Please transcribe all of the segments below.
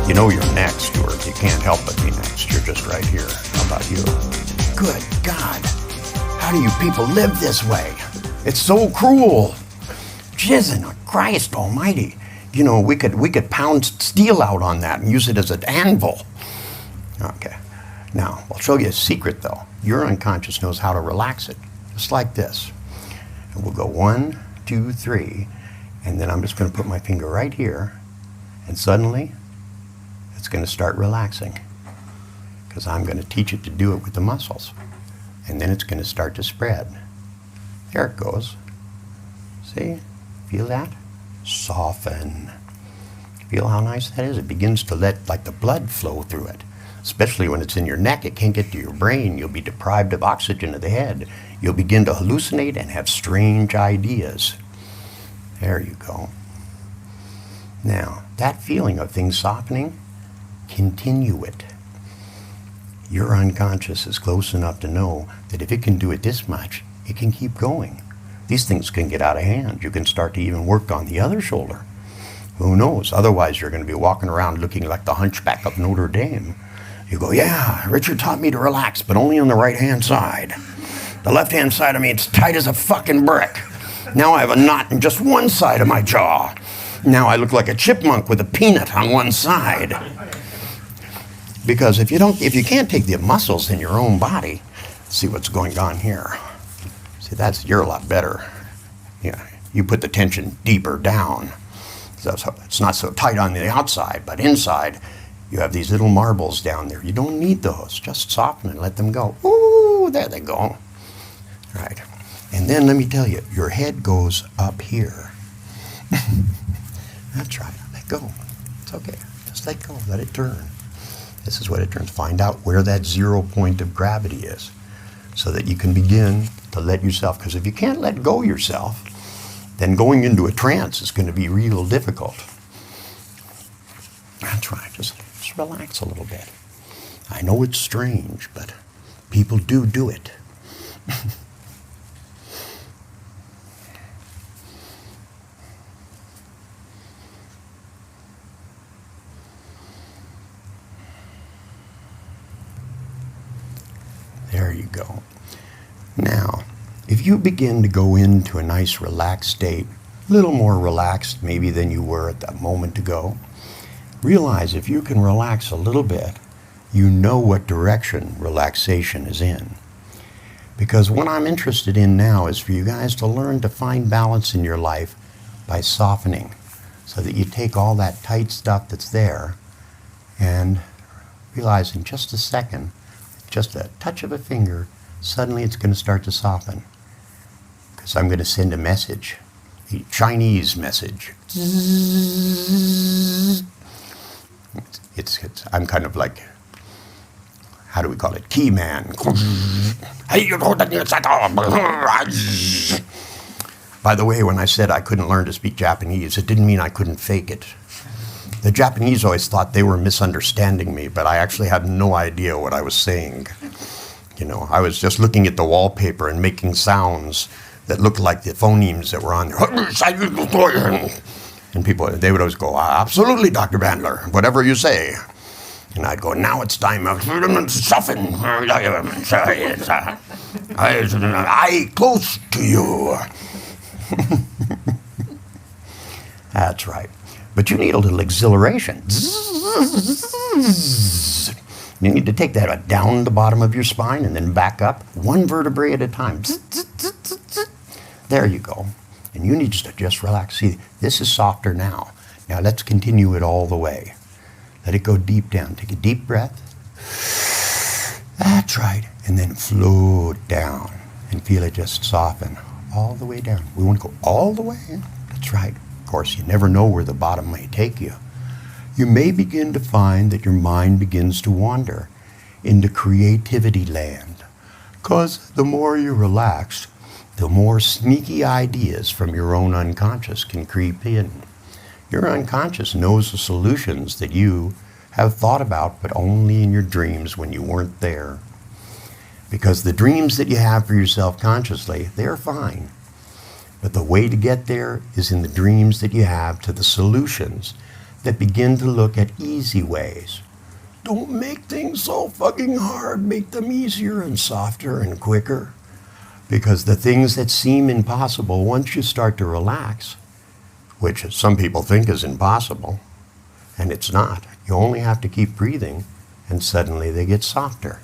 You know you're next, Stuart. You can't help but be next. You're just right here. How about you? Good God. How do you people live this way? It's so cruel. Jizzing Christ almighty. You know, we could pound steel out on that and use it as an anvil. Okay. Now, I'll show you a secret, though. Your unconscious knows how to relax it, just like this. And we'll go 1, 2, 3, and then I'm just going to put my finger right here, and suddenly, it's going to start relaxing, because I'm going to teach it to do it with the muscles. And then it's going to start to spread. There it goes. See? Feel that? Soften. Feel how nice that is? It begins to let like the blood flow through it. Especially when it's in your neck, it can't get to your brain. You'll be deprived of oxygen to the head. You'll begin to hallucinate and have strange ideas. There you go. Now, that feeling of things softening, continue it. Your unconscious is close enough to know that if it can do it this much, it can keep going. These things can get out of hand. You can start to even work on the other shoulder. Who knows? Otherwise, you're going to be walking around looking like the hunchback of Notre Dame. You go, yeah, Richard taught me to relax, but only on the right-hand side. The left-hand side of me, it's tight as a fucking brick. Now I have a knot in just one side of my jaw. Now I look like a chipmunk with a peanut on one side. Because if you can't take the muscles in your own body, see what's going on here. See, you're a lot better. Yeah, you put the tension deeper down. So it's not so tight on the outside, but inside, you have these little marbles down there. You don't need those. Just soften and let them go. Ooh, there they go. Right. And then let me tell you, your head goes up here. That's right. Let go. It's okay. Just let go. Let it turn. This is what it turns. Find out where that 0 point of gravity is so that you can begin to let yourself, because if you can't let go yourself, then going into a trance is going to be real difficult. That's right. Just relax a little bit. I know it's strange, but people do it. There you go. Now, if you begin to go into a nice relaxed state, a little more relaxed maybe than you were at that moment ago, realize if you can relax a little bit, you know what direction relaxation is in. Because what I'm interested in now is for you guys to learn to find balance in your life by softening, so that you take all that tight stuff that's there and realize in just a second, just a touch of a finger, suddenly it's going to start to soften. Because I'm going to send a message, a Chinese message. I'm kind of like, how do we call it? Key man. By the way, when I said I couldn't learn to speak Japanese, it didn't mean I couldn't fake it. The Japanese always thought they were misunderstanding me, but I actually had no idea what I was saying. You know, I was just looking at the wallpaper and making sounds that looked like the phonemes that were on there. And people, they would always go, absolutely, Dr. Bandler, whatever you say. And I'd go, now it's time to soften. I close to you. That's right. But you need a little exhilaration. You need to take that down the bottom of your spine and then back up, one vertebrae at a time. There you go. And you need to just relax. See, this is softer now. Now let's continue it all the way. Let it go deep down. Take a deep breath. That's right. And then float down and feel it just soften all the way down. We want to go all the way in. That's right. Of course, you never know where the bottom may take you. You may begin to find that your mind begins to wander into creativity land. Because the more you relax, the more sneaky ideas from your own unconscious can creep in. Your unconscious knows the solutions that you have thought about, but only in your dreams when you weren't there. Because the dreams that you have for yourself consciously, they're fine. But the way to get there is in the dreams that you have to the solutions that begin to look at easy ways. Don't make things so fucking hard. Make them easier and softer and quicker. Because the things that seem impossible, once you start to relax, which some people think is impossible, and it's not. You only have to keep breathing, and suddenly they get softer.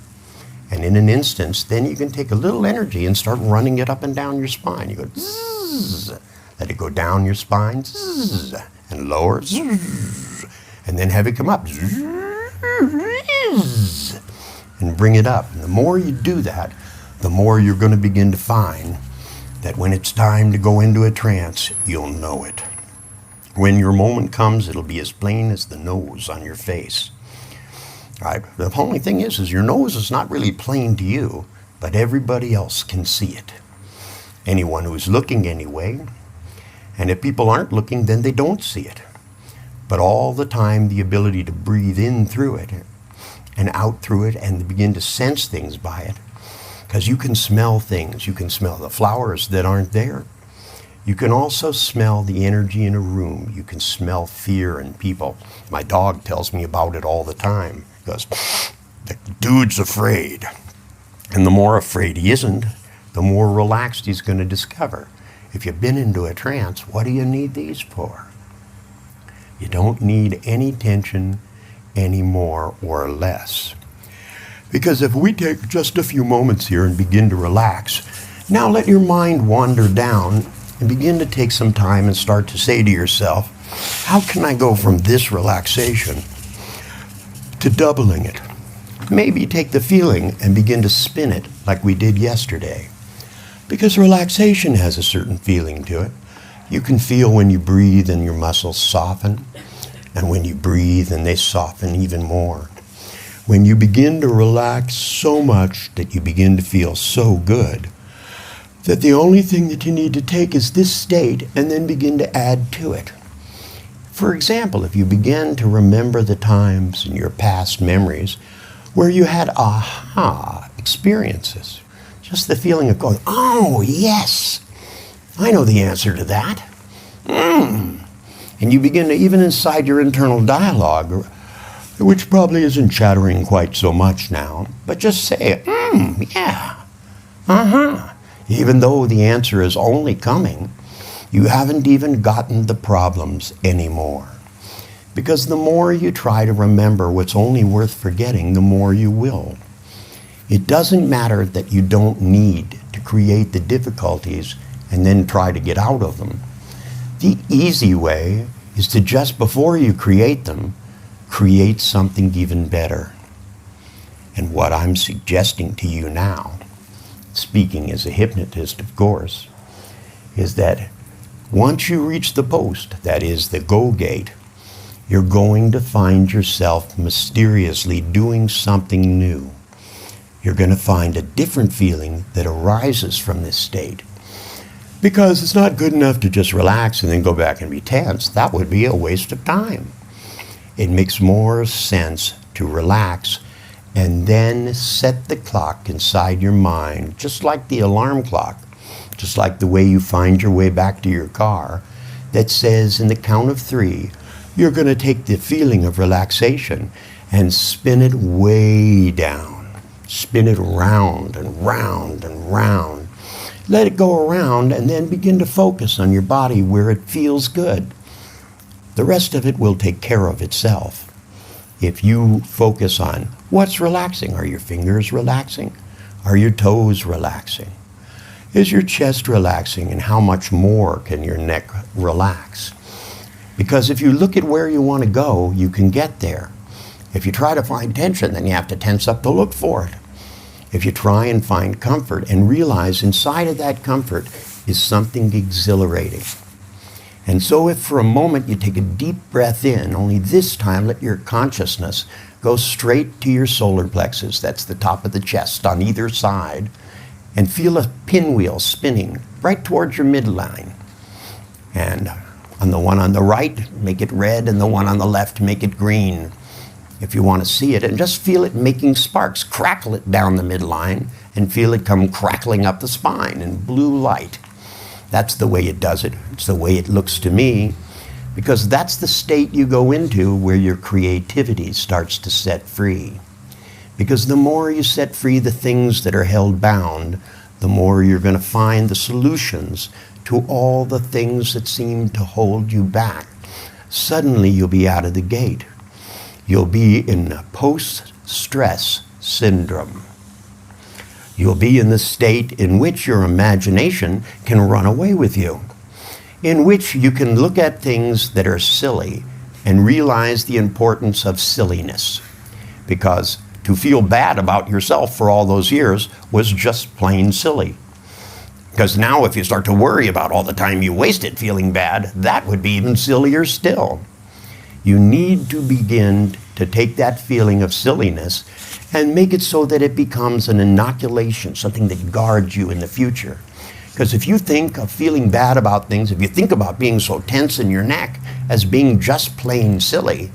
And in an instance, then you can take a little energy and start running it up and down your spine. You go zzz, let it go down your spine, zzz, and lower, zzz, and then have it come up, zzz, and bring it up. And the more you do that, the more you're going to begin to find that when it's time to go into a trance, you'll know it. When your moment comes, it'll be as plain as the nose on your face. Right? The only thing is your nose is not really plain to you, but everybody else can see it. Anyone who's looking anyway, and if people aren't looking, then they don't see it. But all the time, the ability to breathe in through it and out through it and to begin to sense things by it. Because you can smell things. You can smell the flowers that aren't there. You can also smell the energy in a room. You can smell fear in people. My dog tells me about it all the time. He goes, the dude's afraid. And the more afraid he isn't, the more relaxed he's going to discover. If you've been into a trance, what do you need these for? You don't need any tension any more or less. Because if we take just a few moments here and begin to relax, now let your mind wander down and begin to take some time and start to say to yourself, how can I go from this relaxation to doubling it? Maybe take the feeling and begin to spin it like we did yesterday. Because relaxation has a certain feeling to it. You can feel when you breathe and your muscles soften, and when you breathe and they soften even more. When you begin to relax so much that you begin to feel so good, that the only thing that you need to take is this state and then begin to add to it. For example, if you begin to remember the times in your past memories where you had aha experiences, just the feeling of going, oh yes, I know the answer to that. And you begin to, even inside your internal dialogue, which probably isn't chattering quite so much now, but just say, yeah, Even though the answer is only coming, you haven't even gotten the problems anymore. Because the more you try to remember what's only worth forgetting, the more you will. It doesn't matter that you don't need to create the difficulties and then try to get out of them. The easy way is to just before you create them, create something even better. And what I'm suggesting to you now, speaking as a hypnotist of course, is that once you reach the post, that is the go gate, you're going to find yourself mysteriously doing something new. You're going to find a different feeling that arises from this state. Because it's not good enough to just relax and then go back and be tense. That would be a waste of time. It makes more sense to relax and then set the clock inside your mind, just like the alarm clock, just like the way you find your way back to your car, that says in the count of 3, you're going to take the feeling of relaxation and spin it way down. Spin it round and round and round. Let it go around and then begin to focus on your body where it feels good. The rest of it will take care of itself. If you focus on what's relaxing, are your fingers relaxing? Are your toes relaxing? Is your chest relaxing, and how much more can your neck relax? Because if you look at where you want to go, you can get there. If you try to find tension, then you have to tense up to look for it. If you try and find comfort and realize inside of that comfort is something exhilarating. And so if for a moment you take a deep breath in, only this time let your consciousness go straight to your solar plexus, that's the top of the chest on either side, and feel a pinwheel spinning right towards your midline. And on the one on the right, make it red, and the one on the left, make it green. If you want to see it, and just feel it making sparks, crackle it down the midline, and feel it come crackling up the spine in blue light. That's the way it does it. It's the way it looks to me. because that's the state you go into where your creativity starts to set free. Because the more you set free the things that are held bound, the more you're going to find the solutions to all the things that seem to hold you back. Suddenly you'll be out of the gate. You'll be in post-stress syndrome. You'll be in the state in which your imagination can run away with you, in which you can look at things that are silly and realize the importance of silliness. Because to feel bad about yourself for all those years was just plain silly. Because now if you start to worry about all the time you wasted feeling bad, that would be even sillier still. You need to begin to take that feeling of silliness and make it so that it becomes an inoculation, something that guards you in the future. Because if you think of feeling bad about things, if you think about being so tense in your neck as being just plain silly,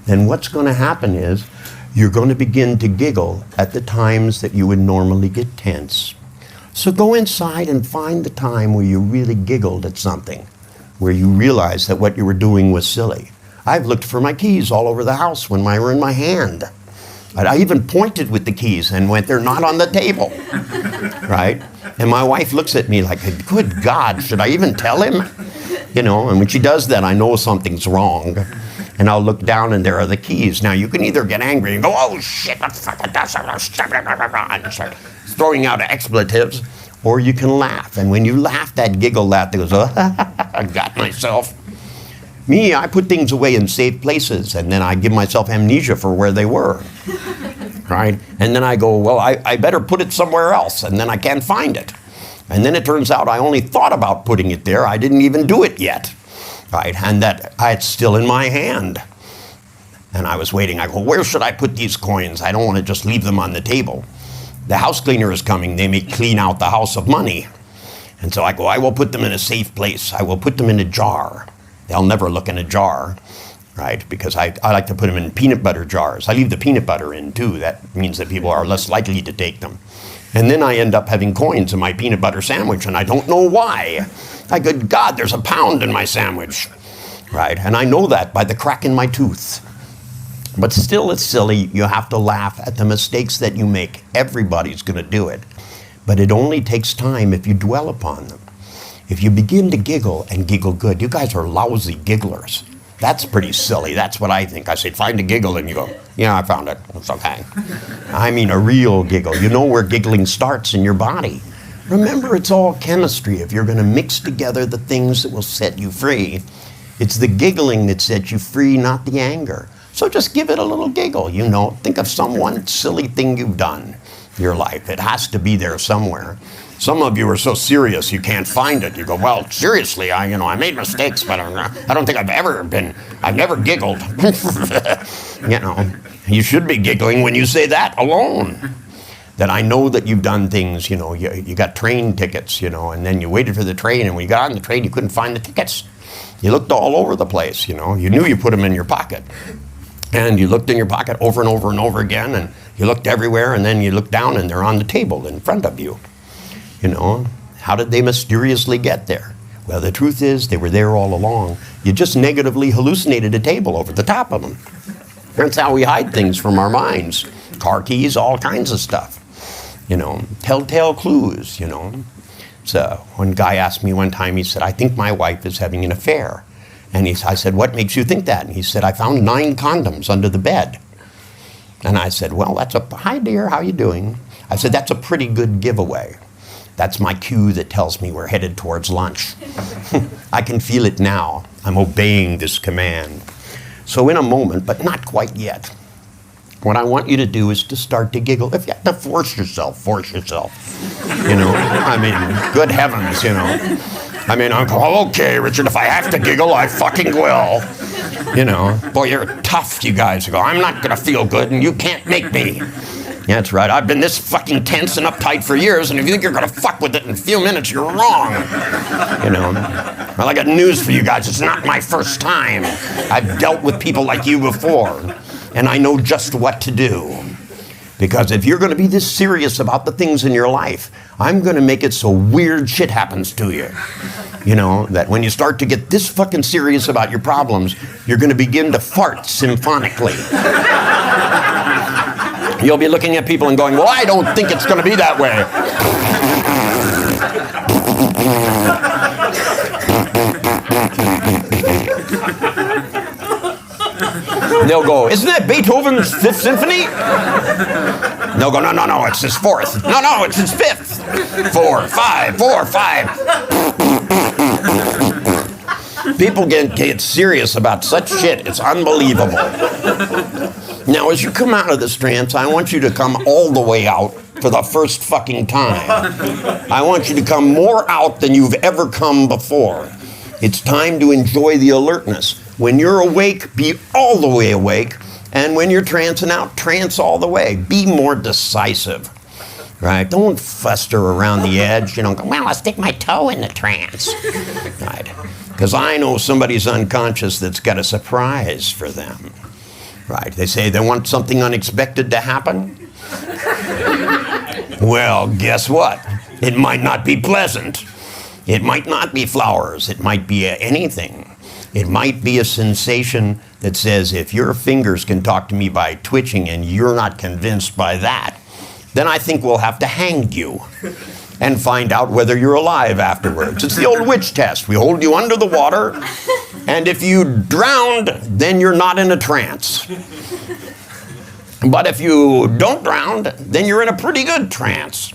then what's going to happen is you're going to begin to giggle at the times that you would normally get tense. So go inside and find the time where you really giggled at something, where you realized that what you were doing was silly. I've looked for my keys all over the house when they were in my hand. I even pointed with the keys and went, they're not on the table, right? And my wife looks at me like, good God, should I even tell him? You know, and when she does that, I know something's wrong. And I'll look down and there are the keys. Now you can either get angry and go, oh shit, and start throwing out expletives, or you can laugh. And when you laugh, that giggle laugh that goes, oh, I got myself. Me, I put things away in safe places, and then I give myself amnesia for where they were, right? And then I go, well, I better put it somewhere else, and then I can't find it. And then it turns out I only thought about putting it there. I didn't even do it yet, right? And that it's still in my hand. And I was waiting. I go, where should I put these coins? I don't want to just leave them on the table. The house cleaner is coming. They may clean out the house of money. And so I go, I will put them in a safe place. I will put them in a jar. They'll never look in a jar, right? Because I like to put them in peanut butter jars. I leave the peanut butter in too. That means that people are less likely to take them. And then I end up having coins in my peanut butter sandwich, and I don't know why. Good God, there's £1 in my sandwich, right? And I know that by the crack in my tooth. But still, it's silly. You have to laugh at the mistakes that you make. Everybody's going to do it. But it only takes time if you dwell upon them. If you begin to giggle and giggle good, you guys are lousy gigglers. That's pretty silly. That's what I think. I say, find a giggle, and you go, yeah, I found it. It's okay. I mean a real giggle. You know where giggling starts in your body. Remember, it's all chemistry. If you're going to mix together the things that will set you free, it's the giggling that sets you free, not the anger. So just give it a little giggle, you know. Think of some one silly thing you've done in your life. It has to be there somewhere. Some of you are so serious you can't find it. You go, well, seriously, I made mistakes, but I don't think I've never giggled. You know, you should be giggling when you say that alone. That I know that you've done things, you know, you got train tickets, you know, and then you waited for the train, and when you got on the train, you couldn't find the tickets. You looked all over the place, you know. You knew you put them in your pocket. And you looked in your pocket over and over and over again, and you looked everywhere, and then you looked down, and they're on the table in front of you. You know, how did they mysteriously get there? Well, the truth is, they were there all along. You just negatively hallucinated a table over the top of them. That's how we hide things from our minds. Car keys, all kinds of stuff. You know, telltale clues, you know. So one guy asked me one time, he said, I think my wife is having an affair. And I said, what makes you think that? And he said, I found 9 condoms under the bed. And I said, well, hi dear, how you doing? I said, that's a pretty good giveaway. That's my cue that tells me we're headed towards lunch. I can feel it now. I'm obeying this command. So in a moment, but not quite yet, what I want you to do is to start to giggle. If you have to force yourself. You know, I mean, good heavens, you know. I mean, I'm going, okay, Richard, if I have to giggle, I fucking will. You know, boy, you're tough, you guys. You go, I'm not going to feel good, and you can't make me. Yeah, that's right. I've been this fucking tense and uptight for years, and if you think you're going to fuck with it in a few minutes, you're wrong. You know, well, I got news for you guys. It's not my first time. I've dealt with people like you before, and I know just what to do. Because if you're going to be this serious about the things in your life, I'm going to make it so weird shit happens to you. You know, that when you start to get this fucking serious about your problems, you're going to begin to fart symphonically. You'll be looking at people and going, well, I don't think it's going to be that way. They'll go, isn't that Beethoven's 5th Symphony? They'll go, no, it's his 4th. No, it's his 5th. 4, 5, 4, 5. People get serious about such shit. It's unbelievable. Now, as you come out of this trance, I want you to come all the way out for the first fucking time. I want you to come more out than you've ever come before. It's time to enjoy the alertness. When you're awake, be all the way awake. And when you're trancing out, trance all the way. Be more decisive. Right? Don't fester around the edge. You know, go, well, I'll stick my toe in the trance. Right? Because I know somebody's unconscious that's got a surprise for them. Right? They say they want something unexpected to happen. Well, guess what? It might not be pleasant. It might not be flowers. It might be anything. It might be a sensation that says, if your fingers can talk to me by twitching and you're not convinced by that, then I think we'll have to hang you and find out whether you're alive afterwards. It's the old witch test. We hold you under the water, and if you drowned, then you're not in a trance. But if you don't drown, then you're in a pretty good trance.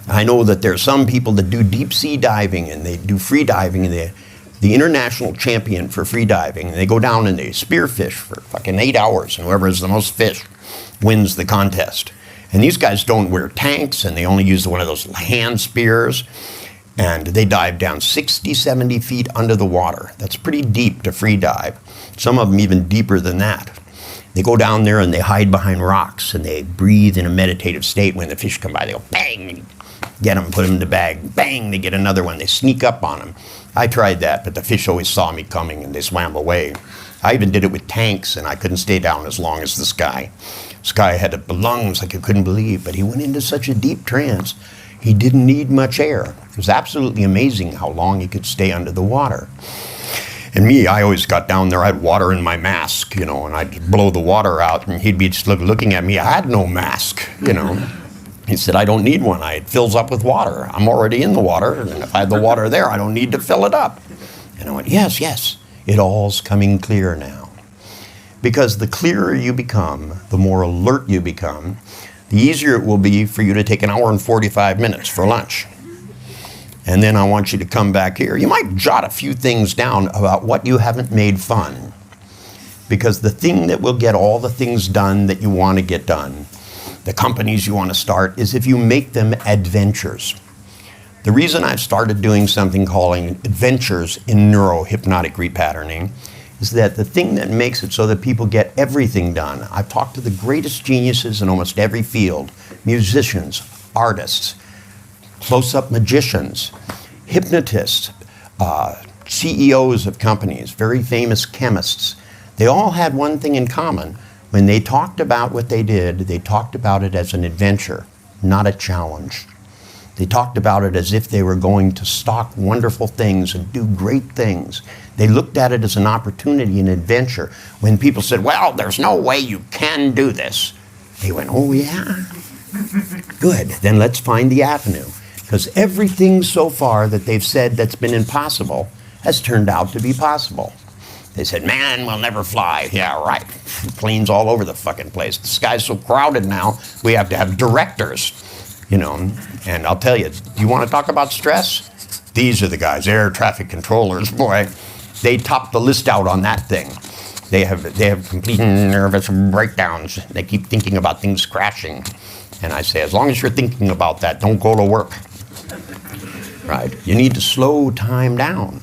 I know that there's some people that do deep sea diving and they do free diving, and they're the international champion for free diving. And they go down and they spearfish for fucking 8 hours, and whoever has the most fish wins the contest. And these guys don't wear tanks, and they only use one of those hand spears. And they dive down 60, 70 feet under the water. That's pretty deep to free dive. Some of them even deeper than that. They go down there and they hide behind rocks, and they breathe in a meditative state. When the fish come by, they go bang, get them, put them in the bag, bang, they get another one. They sneak up on them. I tried that, but the fish always saw me coming and they swam away. I even did it with tanks, and I couldn't stay down as long as this guy. This guy had lungs like you couldn't believe, but he went into such a deep trance, he didn't need much air. It was absolutely amazing how long he could stay under the water. And me, I always got down there, I had water in my mask, you know, and I'd blow the water out, and he'd be just looking at me. I had no mask, you know. He said, I don't need one. It fills up with water. I'm already in the water, and if I had the water there, I don't need to fill it up. And I went, yes, it all's coming clear now. Because the clearer you become, the more alert you become, the easier it will be for you to take an hour and 45 minutes for lunch. And then I want you to come back here. You might jot a few things down about what you haven't made fun. Because the thing that will get all the things done that you want to get done, the companies you want to start, is if you make them adventures. The reason I've started doing something calling adventures in neurohypnotic repatterning is that the thing that makes it so that people get everything done. I've talked to the greatest geniuses in almost every field, musicians, artists, close-up magicians, hypnotists, CEOs of companies, very famous chemists. They all had one thing in common. When they talked about what they did, they talked about it as an adventure, not a challenge. They talked about it as if they were going to stock wonderful things and do great things. They looked at it as an opportunity, an adventure. When people said, well, there's no way you can do this, they went, oh yeah? Good, then let's find the avenue. Because everything so far that they've said that's been impossible has turned out to be possible. They said, man, we'll never fly. Yeah, right. Planes all over the fucking place. The sky's so crowded now, we have to have directors, you know. And I'll tell you, do you want to talk about stress? These are the guys, air traffic controllers, boy. They top the list out on that thing. They have complete nervous breakdowns. They keep thinking about things crashing. And I say, as long as you're thinking about that, don't go to work. Right? You need to slow time down.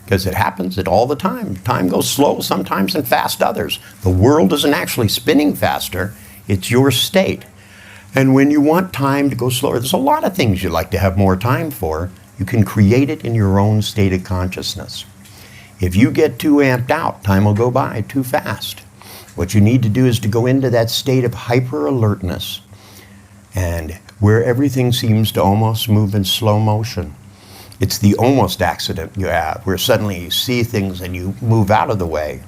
Because it happens all the time. Time goes slow sometimes and fast others. The world isn't actually spinning faster. It's your state. And when you want time to go slower, there's a lot of things you'd like to have more time for. You can create it in your own state of consciousness. If you get too amped out, time will go by too fast. What you need to do is to go into that state of hyper alertness, and where everything seems to almost move in slow motion. It's the almost accident you have, where suddenly you see things and you move out of the way.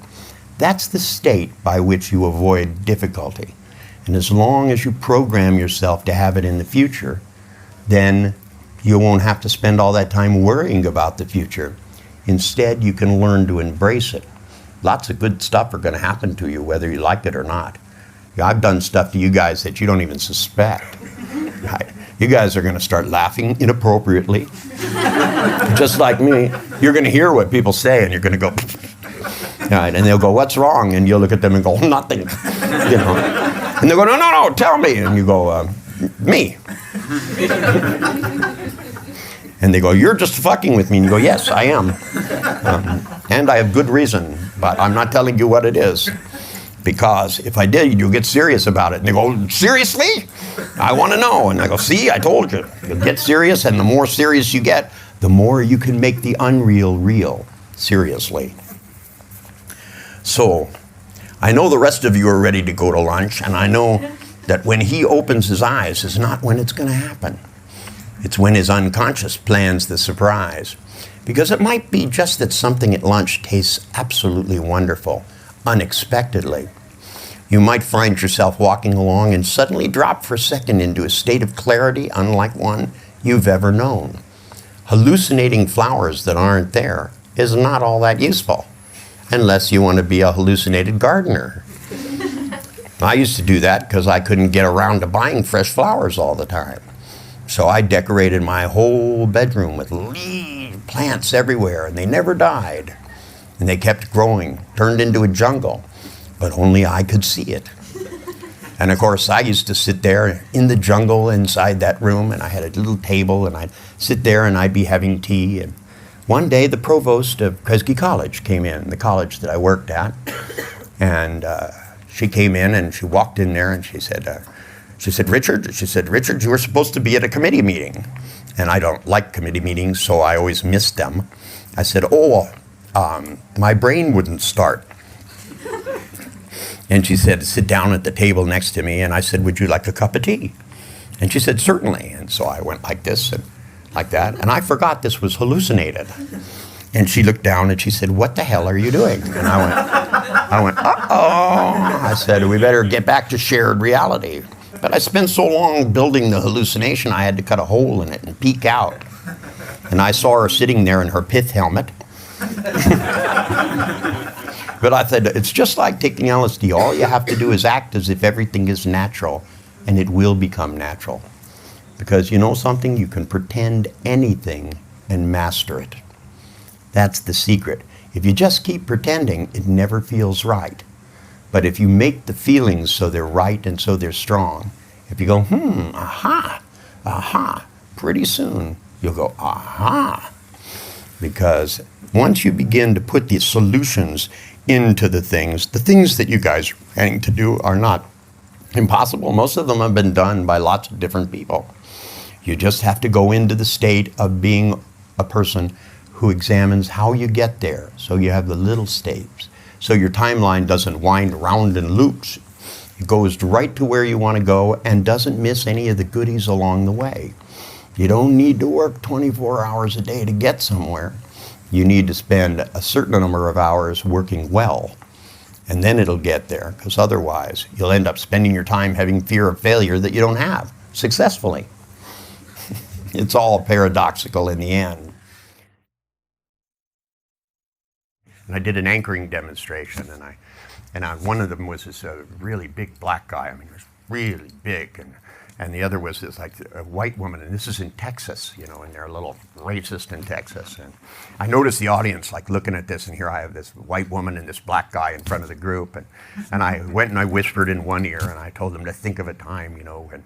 That's the state by which you avoid difficulty. And as long as you program yourself to have it in the future, then you won't have to spend all that time worrying about the future. Instead, you can learn to embrace it. Lots of good stuff are going to happen to you, whether you like it or not. I've done stuff to you guys that you don't even suspect. Right? You guys are going to start laughing inappropriately. Just like me, you're going to hear what people say and you're going to go, right? And they'll go, what's wrong? And you'll look at them and go, nothing. You know? And they'll go, no, tell me. And you go, me. And they go, you're just fucking with me. And you go, yes, I am. And I have good reason, but I'm not telling you what it is. Because if I did, you'll get serious about it. And they go, seriously? I want to know. And I go, see, I told you. You'll get serious, and the more serious you get, the more you can make the unreal real. Seriously. So, I know the rest of you are ready to go to lunch, and I know that when he opens his eyes is not when it's going to happen. It's when his unconscious plans the surprise. Because it might be just that something at lunch tastes absolutely wonderful, unexpectedly. You might find yourself walking along and suddenly drop for a second into a state of clarity unlike one you've ever known. Hallucinating flowers that aren't there is not all that useful, unless you want to be a hallucinated gardener. I used to do that because I couldn't get around to buying fresh flowers all the time. So I decorated my whole bedroom with leaf plants everywhere, and they never died. And they kept growing, turned into a jungle, but only I could see it. And of course, I used to sit there in the jungle inside that room, and I had a little table, and I'd sit there and I'd be having tea. And one day, the provost of Kresge College came in, the college that I worked at, and she came in and she walked in there and she said, Richard, you were supposed to be at a committee meeting. And I don't like committee meetings, so I always missed them. I said, my brain wouldn't start. And she said, sit down at the table next to me. And I said, would you like a cup of tea? And she said, certainly. And so I went like this and like that. And I forgot this was hallucinated. And she looked down and she said, what the hell are you doing? And I went, uh-oh. I said, we better get back to shared reality. But I spent so long building the hallucination, I had to cut a hole in it and peek out. And I saw her sitting there in her pith helmet. But I said, it's just like taking LSD. All you have to do is act as if everything is natural, and it will become natural. Because you know something? You can pretend anything and master it. That's the secret. If you just keep pretending, it never feels right. But if you make the feelings so they're right and so they're strong, if you go, aha, pretty soon you'll go, aha. Because once you begin to put the solutions into the things that you guys are planning to do are not impossible. Most of them have been done by lots of different people. You just have to go into the state of being a person who examines how you get there. So you have the little steps. So your timeline doesn't wind around in loops. It goes right to where you want to go and doesn't miss any of the goodies along the way. You don't need to work 24 hours a day to get somewhere. You need to spend a certain number of hours working well, and then it'll get there, because otherwise you'll end up spending your time having fear of failure that you don't have successfully. It's all paradoxical in the end. And I did an anchoring demonstration, and one of them was this really big black guy. I mean, he was really big, and the other was this like a white woman, and this is in Texas, you know, and they're a little racist in Texas. And I noticed the audience like looking at this, and here I have this white woman and this black guy in front of the group, and I went and I whispered in one ear, and I told them to think of a time, you know, when,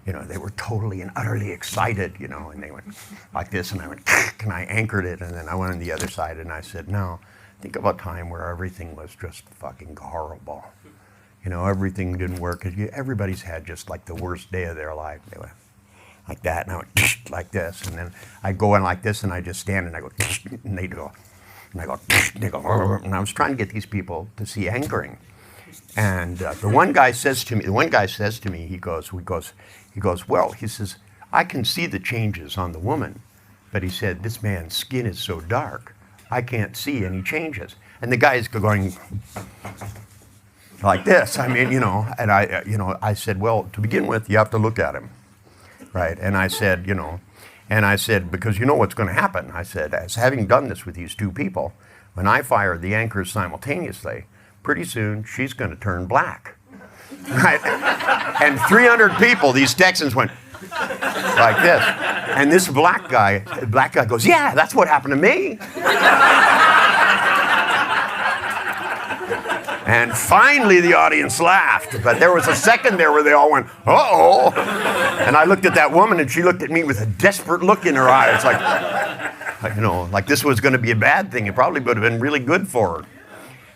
you know, they were totally and utterly excited, you know, and they went like this, and I went, and I anchored it, and then I went on the other side, and I said, no. Think of a time where everything was just fucking horrible. You know, everything didn't work. Everybody's had just like the worst day of their life. They went like that, and I went like this, and then I go in like this, and I just stand, and I go, and they go, and I go, they go, and I was trying to get these people to see anchoring. And the one guy says to me, he He goes, well, he says, I can see the changes on the woman, but he said, this man's skin is so dark, I can't see any changes. And the guy's going like this. I mean, and I said, well, to begin with, you have to look at him, right? And I said, because you know what's going to happen. I said, as having done this with these two people, when I fire the anchors simultaneously, pretty soon she's going to turn black, right? And 300 people, these Texans went like this. And this black guy goes, yeah, that's what happened to me. And finally the audience laughed, but there was a second there where they all went, uh-oh. And I looked at that woman and she looked at me with a desperate look in her eyes, like this was going to be a bad thing. It probably would have been really good for her.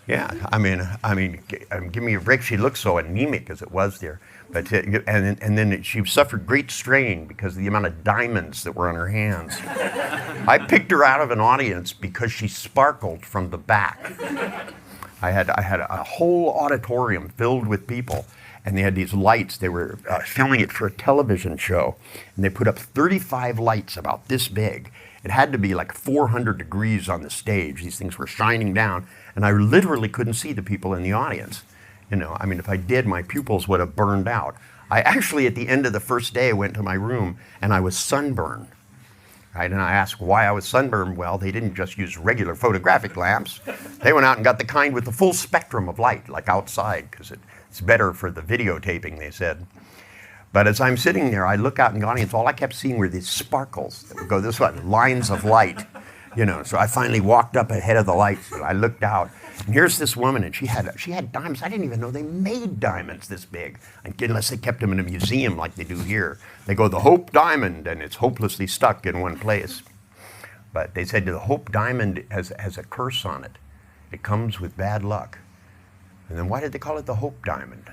Yeah, I mean, give me a break. She looked so anemic as it was there. But and then she suffered great strain because of the amount of diamonds that were on her hands. I picked her out of an audience because she sparkled from the back. I had a whole auditorium filled with people, and they had these lights. They were filming it for a television show, and they put up 35 lights about this big. It had to be like 400 degrees on the stage. These things were shining down, and I literally couldn't see the people in the audience. If I did, my pupils would have burned out. I actually, at the end of the first day, went to my room, and I was sunburned. Right, and I asked why I was sunburned. Well, they didn't just use regular photographic lamps. They went out and got the kind with the full spectrum of light, like outside, because it's better for the videotaping, they said. But as I'm sitting there, I look out in the audience, all I kept seeing were these sparkles that would go this way, lines of light. So I finally walked up ahead of the lights, and I looked out, and here's this woman, and she had diamonds. I didn't even know they made diamonds this big, unless they kept them in a museum like they do here. They go, the Hope Diamond, and it's hopelessly stuck in one place. But they said the Hope Diamond has a curse on it. It comes with bad luck. And then why did they call it the Hope Diamond?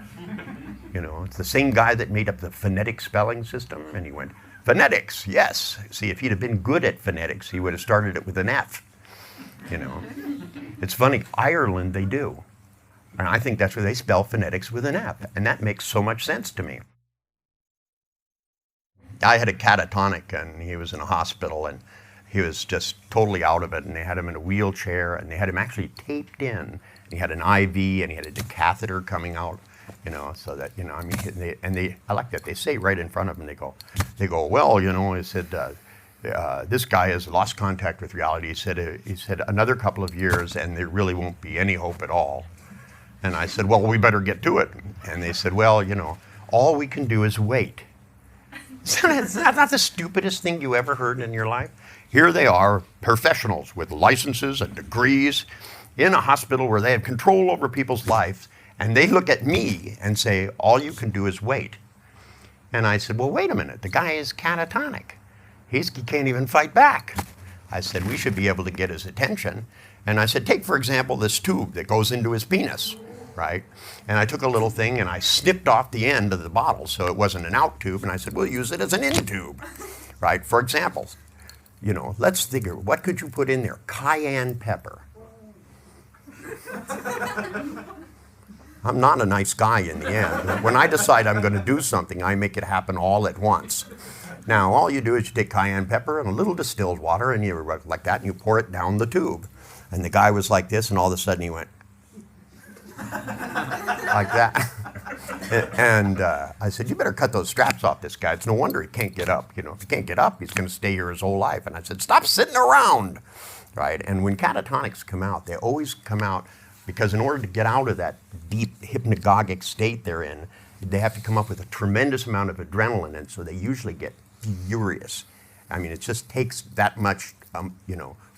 It's the same guy that made up the phonetic spelling system, and he went, phonetics, yes. See, if he'd have been good at phonetics, he would have started it with an F. It's funny, Ireland, they do. And I think that's where they spell phonetics with an F, and that makes so much sense to me. I had a catatonic, and he was in a hospital, and he was just totally out of it, and they had him in a wheelchair, and they had him actually taped in. And he had an IV, and he had a catheter coming out, so that, I like that. They say right in front of him, they go, well, he said, this guy has lost contact with reality. He said another couple of years, and there really won't be any hope at all. And I said, well, we better get to it. And they said, well, all we can do is wait. Is that not the stupidest thing you ever heard in your life? Here they are, professionals with licenses and degrees in a hospital where they have control over people's lives, and they look at me and say, all you can do is wait. And I said, well, wait a minute. The guy is catatonic. He can't even fight back. I said, we should be able to get his attention. And I said, take, for example, this tube that goes into his penis, right? And I took a little thing and I snipped off the end of the bottle so it wasn't an out tube. And I said, we'll use it as an in tube, right? For example, let's figure, what could you put in there? Cayenne pepper. I'm not a nice guy in the end. When I decide I'm going to do something, I make it happen all at once. Now, all you do is you take cayenne pepper and a little distilled water, and you like that, and you pour it down the tube. And the guy was like this, and all of a sudden he went like that. And I said, you better cut those straps off this guy. It's no wonder he can't get up. If he can't get up, he's going to stay here his whole life. And I said, stop sitting around, right? And when catatonics come out, they always come out because in order to get out of that deep hypnagogic state they're in, they have to come up with a tremendous amount of adrenaline, and so they usually get furious. It just takes that much,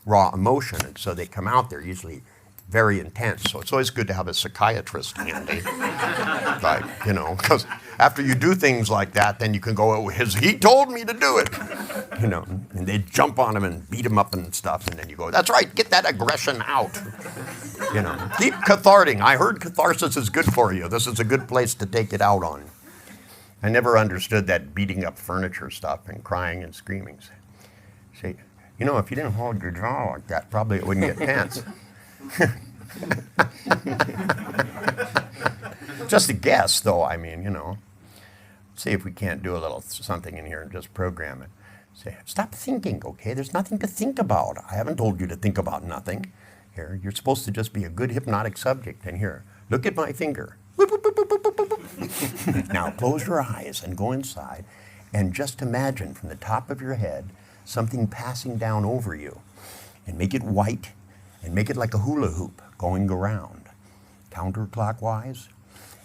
raw emotion, and so they come out, they're usually very intense. So it's always good to have a psychiatrist handy, right? Because after you do things like that, then you can go, oh, he told me to do it, and they jump on him and beat him up and stuff, and then you go, that's right, get that aggression out. Keep catharting. I heard catharsis is good for you. This is a good place to take it out on. I never understood that beating up furniture stuff and crying and screaming. See, if you didn't hold your jaw like that, probably it wouldn't get tense. Just a guess, though, see if we can't do a little something in here and just program it. Say, stop thinking, okay? There's nothing to think about. I haven't told you to think about nothing. Here, you're supposed to just be a good hypnotic subject. And here, look at my finger. Now close your eyes and go inside and just imagine from the top of your head something passing down over you. And make it white and make it like a hula hoop going around, counterclockwise.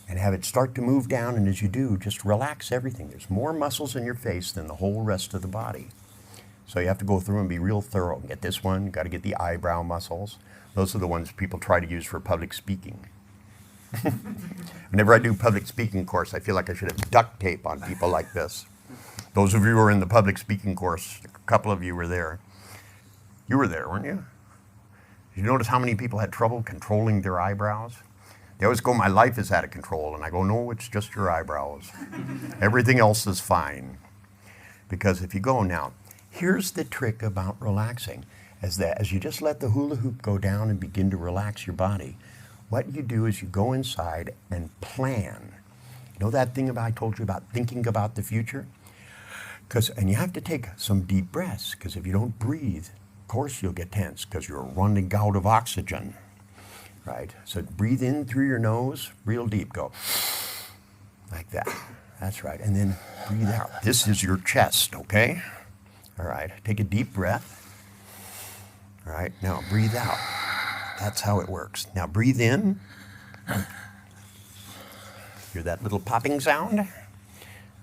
And have it start to move down, and as you do, just relax everything. There's more muscles in your face than the whole rest of the body. So you have to go through and be real thorough. Get this one, you got to get the eyebrow muscles. Those are the ones people try to use for public speaking. Whenever I do public speaking course, I feel like I should have duct tape on people like this. Those of you who are in the public speaking course, a couple of you were there. You were there, weren't you? Did you notice how many people had trouble controlling their eyebrows? They always go, my life is out of control. And I go, no, it's just your eyebrows. Everything else is fine. Because if you go now, here's the trick about relaxing. As you just let the hula hoop go down and begin to relax your body, what you do is you go inside and plan. You know that thing I told you about thinking about the future? And you have to take some deep breaths, because if you don't breathe, of course you'll get tense, because you're running out of oxygen. Right? So breathe in through your nose, real deep. Go like that. That's right. And then breathe out. This is your chest, okay? All right. Take a deep breath. All right. Now breathe out. That's how it works. Now breathe in. Hear that little popping sound?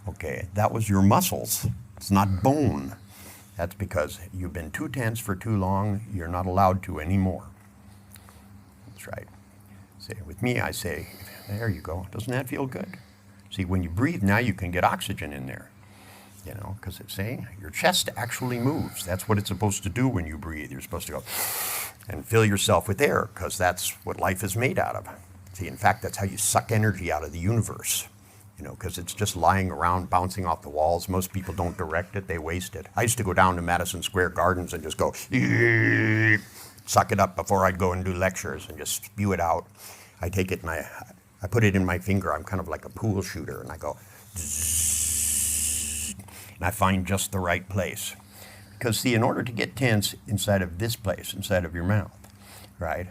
Okay. That was your muscles. It's not bone. That's because you've been too tense for too long. You're not allowed to anymore. Right. Say with me, I say, there you go. Doesn't that feel good? See, when you breathe now, you can get oxygen in there. You know, because it's saying your chest actually moves. That's what it's supposed to do when you breathe. You're supposed to go and fill yourself with air, because that's what life is made out of. See, in fact, that's how you suck energy out of the universe. You know, because it's just lying around, bouncing off the walls. Most people don't direct it. They waste it. I used to go down to Madison Square Gardens and just go, suck it up before I'd go and do lectures and just spew it out. I take it and I put it in my finger. I'm kind of like a pool shooter, and I go, zzz, and I find just the right place. Because see, in order to get tense inside of this place, inside of your mouth, right?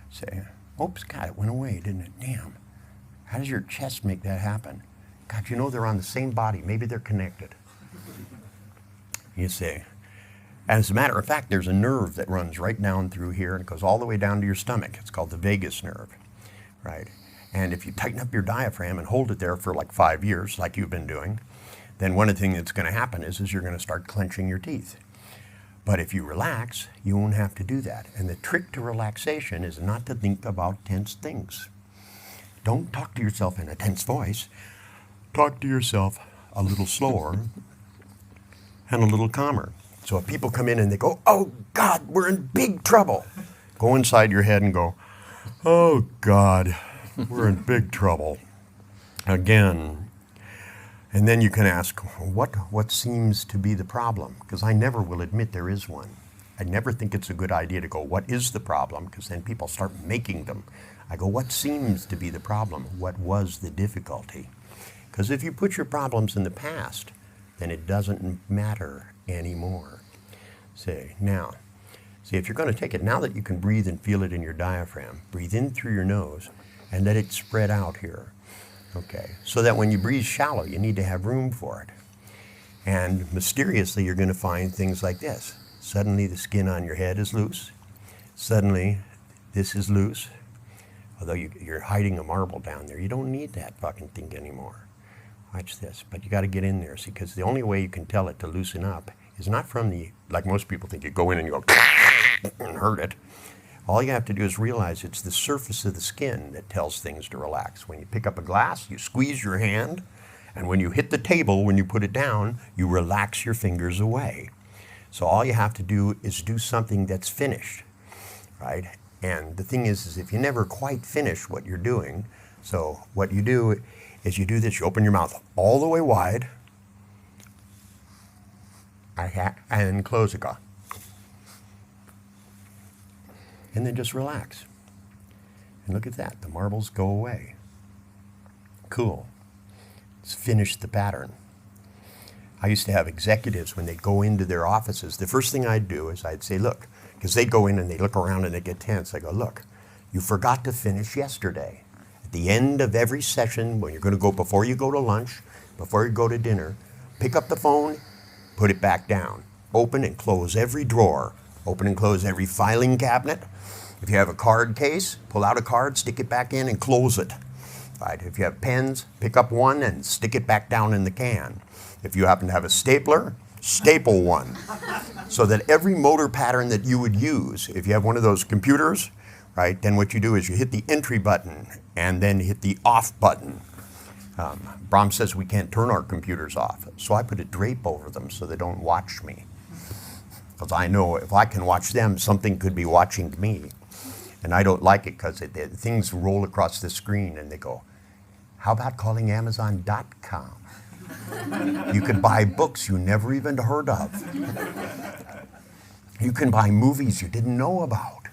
Say, oops, God, it went away, didn't it? Damn. How does your chest make that happen? God, you know they're on the same body. Maybe they're connected. You say, as a matter of fact, there's a nerve that runs right down through here and goes all the way down to your stomach. It's called the vagus nerve, right? And if you tighten up your diaphragm and hold it there for like 5 years, like you've been doing, then one of the things that's going to happen is you're going to start clenching your teeth. But if you relax, you won't have to do that. And the trick to relaxation is not to think about tense things. Don't talk to yourself in a tense voice. Talk to yourself a little slower and a little calmer. So if people come in and they go, oh, God, we're in big trouble, go inside your head and go, oh, God, we're in big trouble again. And then you can ask, what seems to be the problem? Because I never will admit there is one. I never think it's a good idea to go, what is the problem? Because then people start making them. I go, what seems to be the problem? What was the difficulty? Because if you put your problems in the past, then it doesn't matter anymore. See, if you're going to take it, now that you can breathe and feel it in your diaphragm, breathe in through your nose and let it spread out here. Okay, so that when you breathe shallow, you need to have room for it. And mysteriously, you're going to find things like this. Suddenly, the skin on your head is loose. Suddenly, this is loose. Although you're hiding a marble down there. You don't need that fucking thing anymore. Watch this, but you got to get in there, see, because the only way you can tell it to loosen up is not from like most people think, you go in and you go and hurt it. All you have to do is realize it's the surface of the skin that tells things to relax. When you pick up a glass, you squeeze your hand, and when you hit the table, when you put it down, you relax your fingers away. So all you have to do is do something that's finished, right? And the thing is if you never quite finish what you're doing, so what you do is you do this, you open your mouth all the way wide, and close it, and then just relax. And look at that, the marbles go away. Cool. is finish the pattern. I used to have executives, when they'd go into their offices, the first thing I'd do is I'd say, look, because they'd go in and they look around and they get tense. I go, look, you forgot to finish yesterday. At the end of every session, when you're going to go, before you go to lunch, before you go to dinner, pick up the phone, put it back down. Open and close every drawer. Open and close every filing cabinet. If you have a card case, pull out a card, stick it back in and close it. Right? If you have pens, pick up one and stick it back down in the can. If you happen to have a stapler, staple one. So that every motor pattern that you would use, if you have one of those computers, right, then what you do is you hit the entry button and then hit the off button. Brahms says we can't turn our computers off, so I put a drape over them so they don't watch me. Because I know if I can watch them, something could be watching me. And I don't like it because things roll across the screen and they go, how about calling Amazon.com? You can buy books you never even heard of. You can buy movies you didn't know about.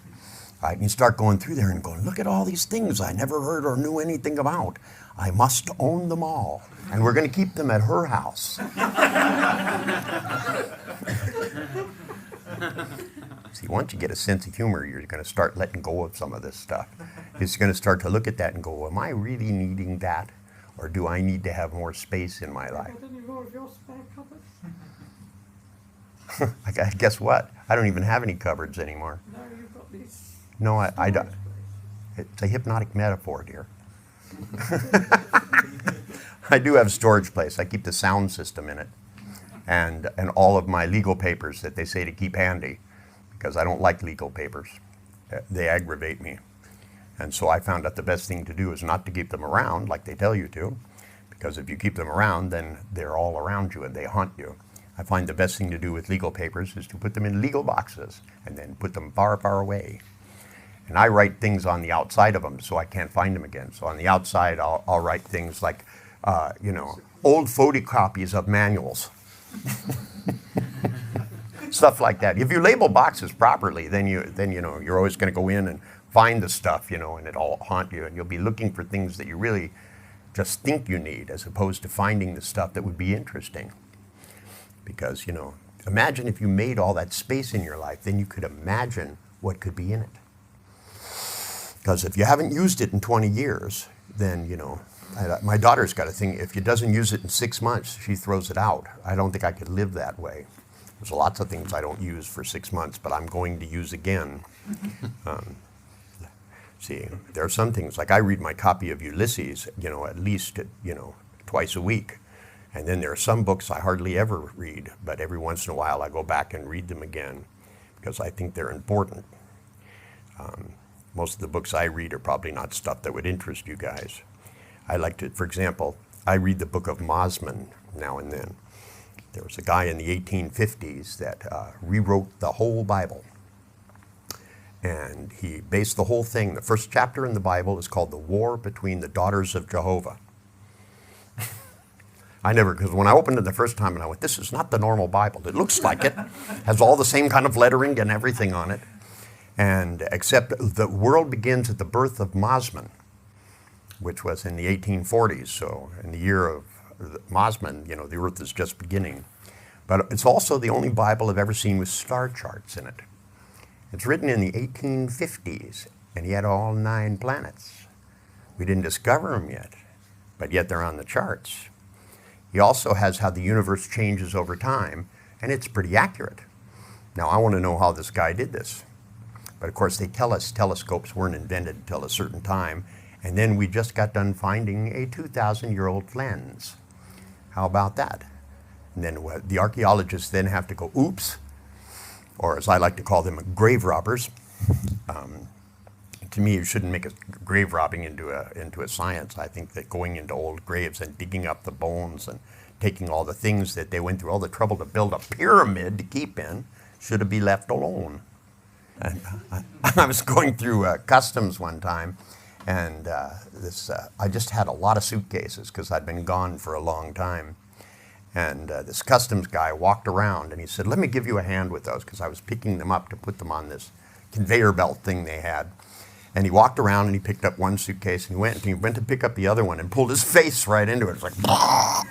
Right? And you start going through there and going, look at all these things I never heard or knew anything about. I must own them all. And we're going to keep them at her house. See, once you get a sense of humor, you're going to start letting go of some of this stuff. You're going to start to look at that and go, am I really needing that? Or do I need to have more space in my life? Guess what? I don't even have any cupboards anymore. No, you've got these. No, I don't. It's a hypnotic metaphor, dear. I do have a storage place. I keep the sound system in it. And all of my legal papers that they say to keep handy, because I don't like legal papers. They aggravate me. And so I found out the best thing to do is not to keep them around like they tell you to, because if you keep them around, then they're all around you and they haunt you. I find the best thing to do with legal papers is to put them in legal boxes and then put them far, far away. And I write things on the outside of them so I can't find them again. So on the outside, I'll write things like, old photocopies of manuals. Stuff like that. If you label boxes properly, then you're always going to go in and find the stuff, and it'll haunt you, and you'll be looking for things that you really just think you need, as opposed to finding the stuff that would be interesting. Because, imagine if you made all that space in your life, then you could imagine what could be in it. Because if you haven't used it in 20 years, then, my daughter's got a thing, if she doesn't use it in 6 months, she throws it out. I don't think I could live that way. There's lots of things I don't use for 6 months, but I'm going to use again. See, there are some things, like I read my copy of Ulysses, at least, twice a week. And then there are some books I hardly ever read, but every once in a while I go back and read them again because I think they're important. Most of the books I read are probably not stuff that would interest you guys. I like to, for example, I read the book of Mosman now and then. There was a guy in the 1850s that rewrote the whole Bible. And he based the whole thing. The first chapter in the Bible is called The War Between the Daughters of Jehovah. Because when I opened it the first time, and I went, this is not the normal Bible. It looks like it. Has all the same kind of lettering and everything on it. And except the world begins at the birth of Mosman, which was in the 1840s. So in the year of Mosman, the earth is just beginning. But it's also the only Bible I've ever seen with star charts in it. It's written in the 1850s, and he had all 9 planets. We didn't discover them yet, but yet they're on the charts. He also has how the universe changes over time, and it's pretty accurate. Now, I want to know how this guy did this. But of course, they tell us telescopes weren't invented until a certain time, and then we just got done finding a 2,000-year-old lens. How about that? And then the archaeologists then have to go, oops, or as I like to call them, grave robbers. To me, you shouldn't make grave robbing into a science. I think that going into old graves and digging up the bones and taking all the things that they went through, all the trouble to build a pyramid to keep in, should be left alone. And I was going through customs one time, and I just had a lot of suitcases because I'd been gone for a long time. And this customs guy walked around and he said, let me give you a hand with those, because I was picking them up to put them on this conveyor belt thing they had. And he walked around and he picked up one suitcase and he went to pick up the other one and pulled his face right into it. It's like, bah!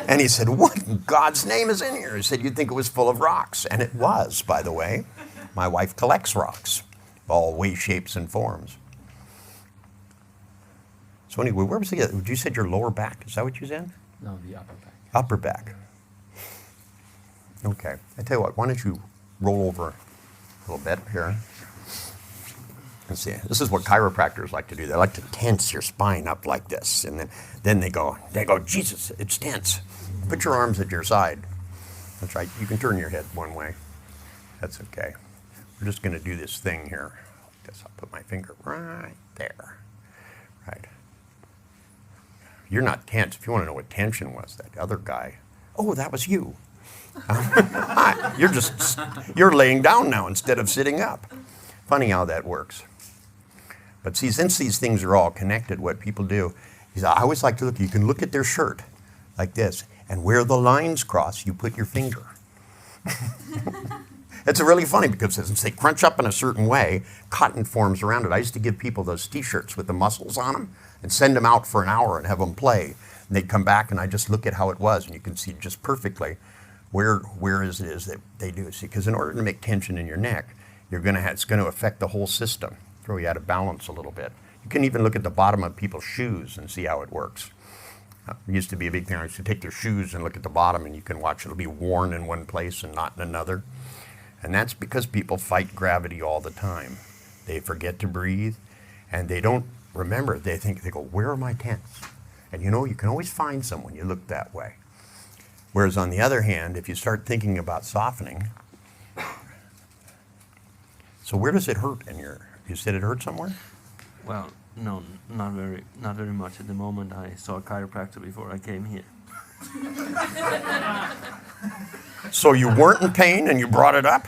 And he said, what in God's name is in here? He said, you'd think it was full of rocks. And it was, by the way. My wife collects rocks, all ways, shapes, and forms. So anyway, where was he? You said your lower back. Is that what you said? No, the upper back. Upper back. Okay. I tell you what, why don't you roll over a little bit here. And see, this is what chiropractors like to do. They like to tense your spine up like this. And then they go, Jesus, it's tense. Put your arms at your side. That's right. You can turn your head one way. That's okay. We're just going to do this thing here. I guess I'll put my finger right there. Right. You're not tense. If you want to know what tension was, that other guy, oh, that was you. You're laying down now instead of sitting up. Funny how that works. But see, since these things are all connected, what people do is I always like to look, you can look at their shirt like this, and where the lines cross, you put your finger. It's really funny because since they crunch up in a certain way, cotton forms around it. I used to give people those t-shirts with the muscles on them and send them out for an hour and have them play. And they'd come back and I just look at how it was, and you can see just perfectly where it is that they do. See, because in order to make tension in your neck, it's going to affect the whole system, throw you out of balance a little bit. You can even look at the bottom of people's shoes and see how it works. It used to be a big thing. I used to take their shoes and look at the bottom, and you can watch it'll be worn in one place and not in another. And that's because people fight gravity all the time. They forget to breathe, and they don't remember. They go, where are my tents? And you can always find some when you look that way. Whereas on the other hand, if you start thinking about softening, so where does it hurt you said it hurt somewhere? Well, no, not very much at the moment. I saw a chiropractor before I came here. So you weren't in pain and you brought it up?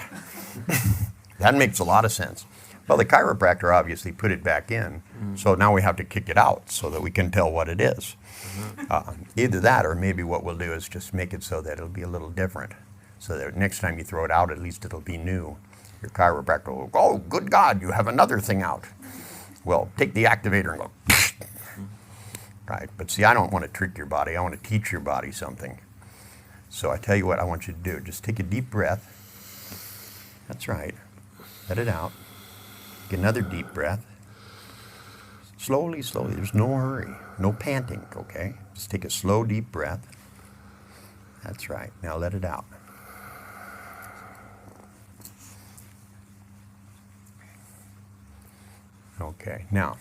That makes a lot of sense. Well, the chiropractor obviously put it back in, so now we have to kick it out so that we can tell what it is. Either that or maybe what we'll do is just make it so that it'll be a little different, so that next time you throw it out, at least it'll be new. Your chiropractor will go, oh, good God, you have another thing out. Well, take the activator and go, right? But see, I don't want to trick your body. I want to teach your body something. So I tell you what I want you to do. Just take a deep breath. That's right. Let it out. Take another deep breath. Slowly, slowly. There's no hurry. No panting, okay? Just take a slow, deep breath. That's right. Now let it out. Okay, now,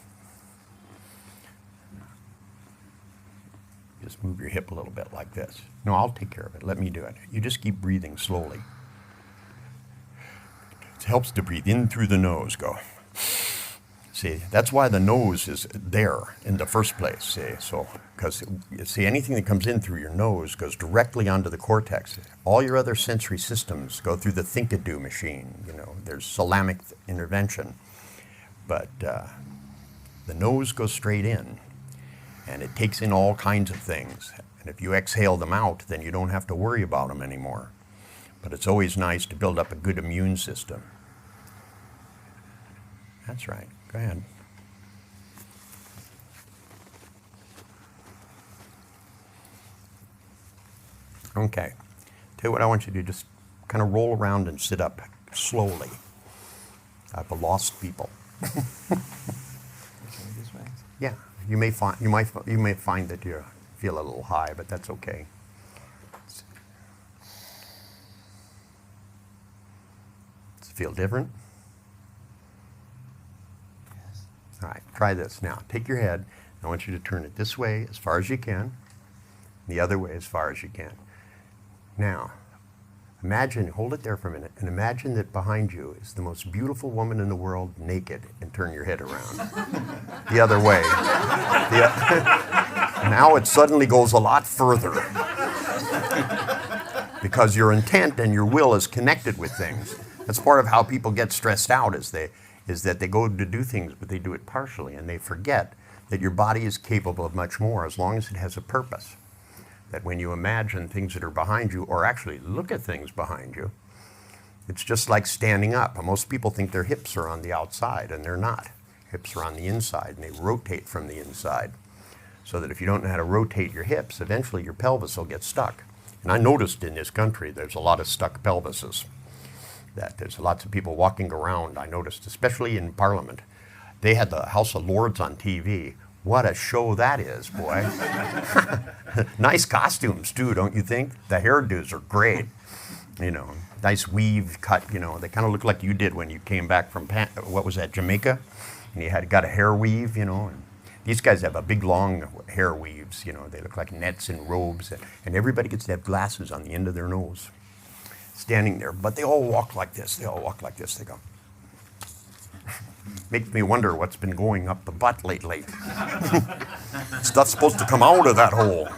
just move your hip a little bit like this. No, I'll take care of it. Let me do it. You just keep breathing slowly. It helps to breathe in through the nose. Go. See, that's why the nose is there in the first place. See, so because anything that comes in through your nose goes directly onto the cortex. All your other sensory systems go through the think-a-do machine. There's thalamic intervention. But the nose goes straight in, and it takes in all kinds of things. And if you exhale them out, then you don't have to worry about them anymore. But it's always nice to build up a good immune system. That's right. Go ahead. Okay. Tell you what I want you to do. Just kind of roll around and sit up slowly. I've lost people. Yeah, you may find that you feel a little high, but that's okay. Does it feel different? Yes. All right, try this now. Take your head. I want you to turn it this way as far as you can, the other way as far as you can. Now, hold it there for a minute, and imagine that behind you is the most beautiful woman in the world, naked, and turn your head around. The other way. Now it suddenly goes a lot further. Because your intent and your will is connected with things. That's part of how people get stressed out is that they go to do things, but they do it partially, and they forget that your body is capable of much more as long as it has a purpose. That when you imagine things that are behind you, or actually look at things behind you, it's just like standing up. Most people think their hips are on the outside, and they're not. hips are on the inside, and they rotate from the inside. So that if you don't know how to rotate your hips, eventually your pelvis will get stuck. And I noticed in this country there's a lot of stuck pelvises. That there's lots of people walking around, I noticed, especially in Parliament. They had the House of Lords on TV. What a show that is, boy. Nice costumes, too, don't you think? The hairdos are great. You know, nice weave cut, you know. They kind of look like you did when you came back from, what was that, Jamaica? And you had got a hair weave, you know. And these guys have a big, long hair weaves, you know. They look like nets and robes. And everybody gets to have glasses on the end of their nose, standing there. But they all walk like this. They all walk like this. They go. Makes me wonder what's been going up the butt lately. Stuff's supposed to come out of that hole.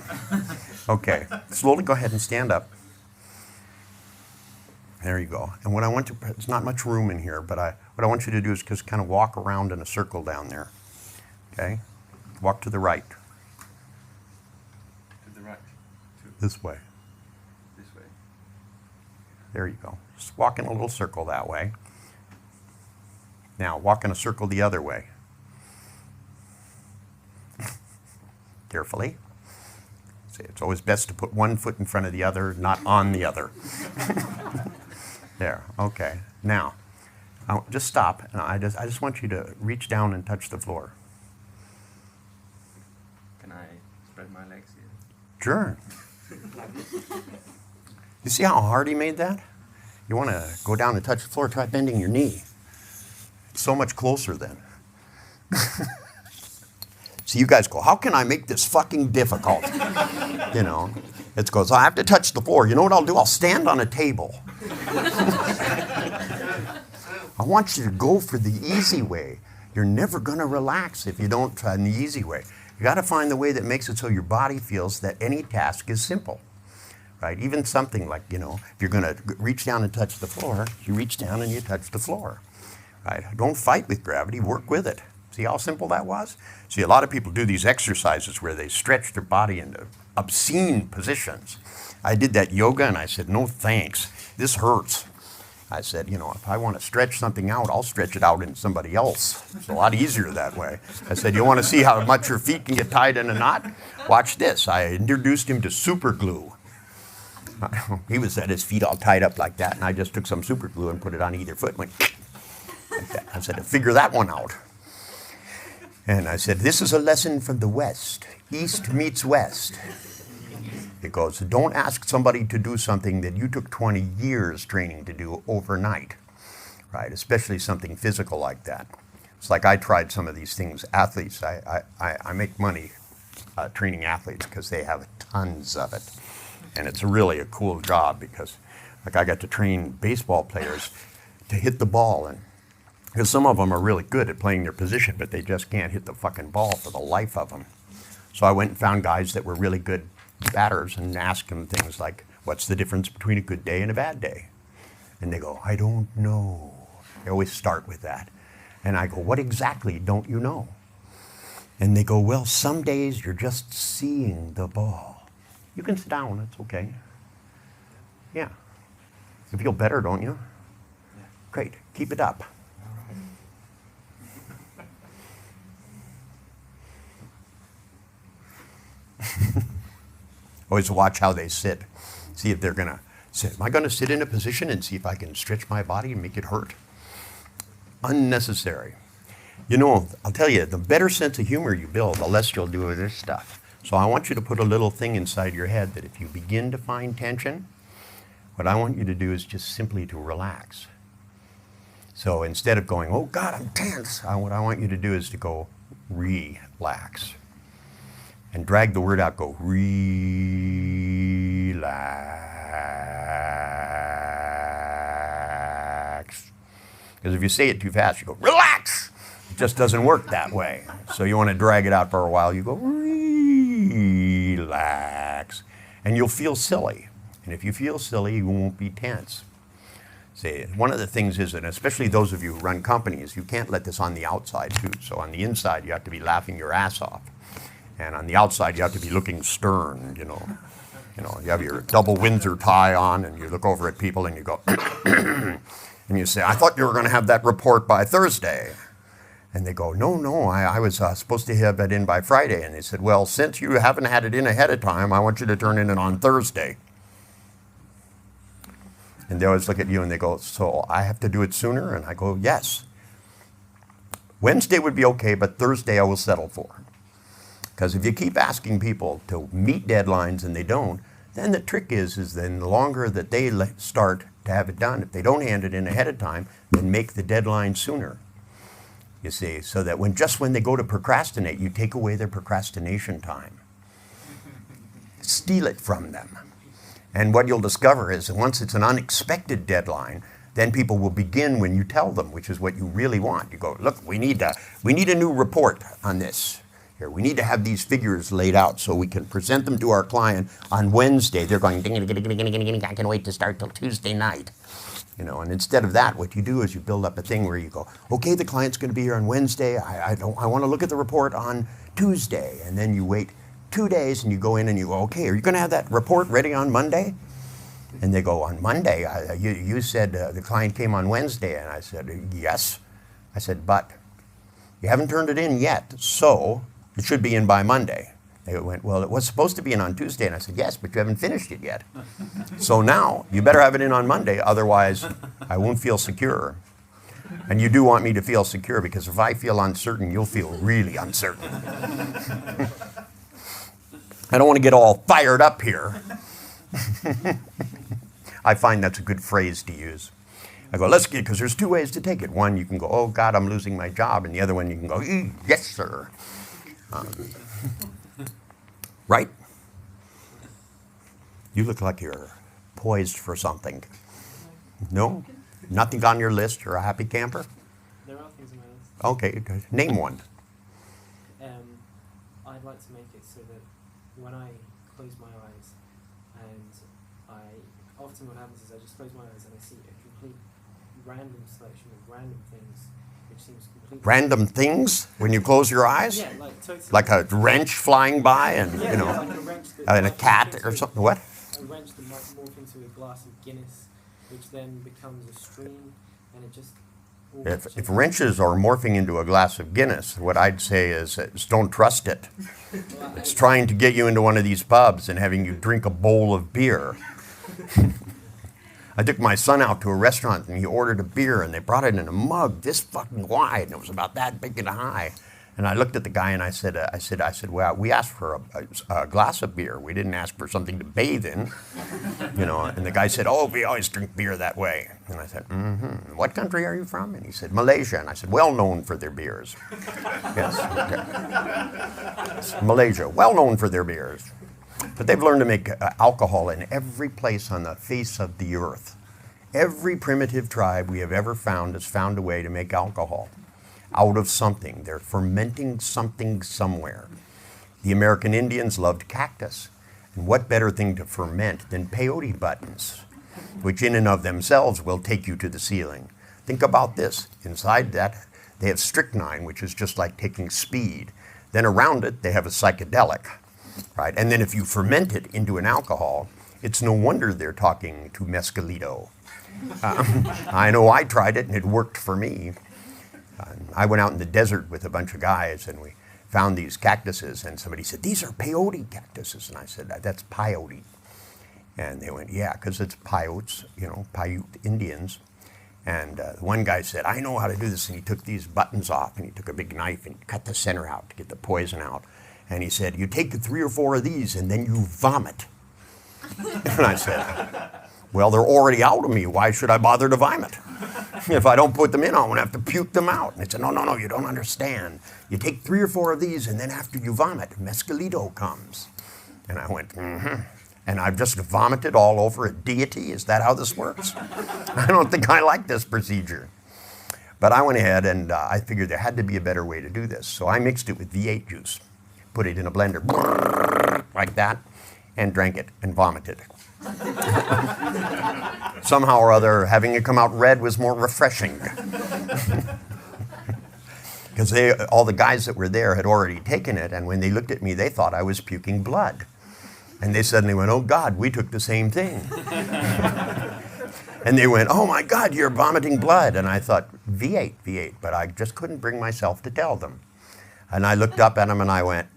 Okay, slowly go ahead and stand up. There you go. And what I want to, there's not much room in here, but what I want you to do is just kind of walk around in a circle down there. Okay? Walk to the right. To the right. This way. This way. There you go. Just walk in a little circle that way. Now, walk in a circle the other way. Carefully. See, it's always best to put one foot in front of the other, not on the other. There, okay. Now, just stop, and I just want you to reach down and touch the floor. Can I spread my legs here? Sure. You see how hard he made that? You want to go down and touch the floor, try bending your knee. So much closer then. So you guys go, how can I make this fucking difficult? You know, it goes, I have to touch the floor. You know what I'll do? I'll stand on a table. I want you to go for the easy way. You're never going to relax if you don't try the easy way. You got to find the way that makes it so your body feels that any task is simple. Right? Even something like, you know, if you're going to reach down and touch the floor, you reach down and you touch the floor. Right? Don't fight with gravity, work with it. See how simple that was? See, a lot of people do these exercises where they stretch their body into obscene positions. I did that yoga and I said, no thanks, this hurts. I said, you know, if I want to stretch something out, I'll stretch it out in somebody else. It's a lot easier that way. I said, you want to see how much your feet can get tied in a knot? Watch this. I introduced him to super glue. He was at his feet all tied up like that, and I just took some super glue and put it on either foot and went like that. I said, figure that one out. And I said, this is a lesson from the West. East meets West. It goes, don't ask somebody to do something that you took 20 years training to do overnight, right? Especially something physical like that. It's like I tried some of these things. Athletes, I make money training athletes because they have tons of it. And it's really a cool job because like I got to train baseball players to hit the ball, and because some of them are really good at playing their position, but they just can't hit the fucking ball for the life of them. So I went and found guys that were really good batters and asked them things like, what's the difference between a good day and a bad day? And they go, I don't know. They always start with that. And I go, what exactly don't you know? And they go, well, some days you're just seeing the ball. You can sit down, it's okay. Yeah. You feel better, don't you? Yeah. Great, keep it up. Always watch how they sit. See if they're going to sit. Am I going to sit in a position and see if I can stretch my body and make it hurt? Unnecessary. You know, I'll tell you, the better sense of humor you build, the less you'll do of this stuff. So I want you to put a little thing inside your head that if you begin to find tension, what I want you to do is just simply to relax. So instead of going, oh God, I'm tense, what I want you to do is to go, relax. And drag the word out, go, relax. Because if you say it too fast, you go, relax. It just doesn't work that way. So you want to drag it out for a while, you go, relax. And you'll feel silly. And if you feel silly, you won't be tense. See, one of the things is, and especially those of you who run companies, you can't let this on the outside too. So on the inside, you have to be laughing your ass off. And on the outside, you have to be looking stern, you know. You know, you have your double Windsor tie on, and you look over at people, and you go, and you say, I thought you were going to have that report by Thursday. And they go, no, I was supposed to have it in by Friday. And they said, well, since you haven't had it in ahead of time, I want you to turn it in on Thursday. And they always look at you and they go, so I have to do it sooner? And I go, yes. Wednesday would be okay, but Thursday I will settle for. Because if you keep asking people to meet deadlines and they don't, then the trick is then the longer that they start to have it done, if they don't hand it in ahead of time, then make the deadline sooner. You see, so that when they go to procrastinate, you take away their procrastination time. Steal it from them. And what you'll discover is that once it's an unexpected deadline, then people will begin when you tell them, which is what you really want. You go, look, we need a new report on this. Here, we need to have these figures laid out so we can present them to our client on Wednesday. They're going, I can wait to start till Tuesday night. You know, and instead of that, what you do is you build up a thing where you go, okay, the client's going to be here on Wednesday. I want to look at the report on Tuesday. And then you wait 2 days and you go in and you go, okay, are you going to have that report ready on Monday? And they go, on Monday? You said the client came on Wednesday. And I said, yes. I said, but you haven't turned it in yet, so it should be in by Monday. They went, well, it was supposed to be in on Tuesday. And I said, yes, but you haven't finished it yet. So now you better have it in on Monday, otherwise I won't feel secure. And you do want me to feel secure, because if I feel uncertain, you'll feel really uncertain. I don't want to get all fired up here. I find that's a good phrase to use. I go, let's get, because there's 2 ways to take it. One, you can go, oh God, I'm losing my job. And the other one, you can go, yes, sir. Right? You look like you're poised for something. No? Nothing on your list? You're a happy camper? There are things on my list. Okay, name one. I'd like to make it so that when I close my eyes, and often what happens is I just close my eyes and I see a complete random selection of random things, which seems completely... Random things when you close your eyes? Yeah, like totally. Like a wrench flying by and, Yeah, you know, like a wrench that and a might cat morph or into something. What? A wrench that might morph into a glass of Guinness, which then becomes a stream, and it just... If wrenches are morphing into a glass of Guinness, what I'd say is don't trust it. It's trying to get you into one of these pubs and having you drink a bowl of beer. I took my son out to a restaurant and he ordered a beer and they brought it in a mug this fucking wide and it was about that big and high. And I looked at the guy and I said, well, we asked for a glass of beer. We didn't ask for something to bathe in, you know. And the guy said, oh, we always drink beer that way. And I said, What country are you from? And he said, Malaysia. And I said, well known for their beers. Yes, okay. It's Malaysia, well known for their beers. But they've learned to make alcohol in every place on the face of the earth. Every primitive tribe we have ever found has found a way to make alcohol out of something. They're fermenting something somewhere. The American Indians loved cactus. And what better thing to ferment than peyote buttons, which in and of themselves will take you to the ceiling. Think about this. Inside that, they have strychnine, which is just like taking speed. Then around it, they have a psychedelic, right? And then if you ferment it into an alcohol, it's no wonder they're talking to mescalito. I know I tried it and it worked for me. I went out in the desert with a bunch of guys and we found these cactuses and somebody said, these are peyote cactuses. And I said, that's peyote. And they went, yeah, because it's Paiutes, you know, Paiute Indians. And one guy said, I know how to do this. And he took these buttons off and he took a big knife and cut the center out to get the poison out. And he said, you take 3 or 4 of these and then you vomit. And I said, well, they're already out of me. Why should I bother to vomit? If I don't put them in, I'm going to have to puke them out. And they said, no, you don't understand. You take 3 or 4 of these, and then after you vomit, mescalito comes. And I went, And I've just vomited all over a deity? Is that how this works? I don't think I like this procedure. But I went ahead, and I figured there had to be a better way to do this. So I mixed it with V8 juice, put it in a blender, like that, and drank it and vomited. Somehow or other, having it come out red was more refreshing. Because all the guys that were there had already taken it, and when they looked at me, they thought I was puking blood. And they suddenly went, oh God, we took the same thing. And they went, "Oh my God, you're vomiting blood." And I thought, V8, V8. But I just couldn't bring myself to tell them. And I looked up at them and I went,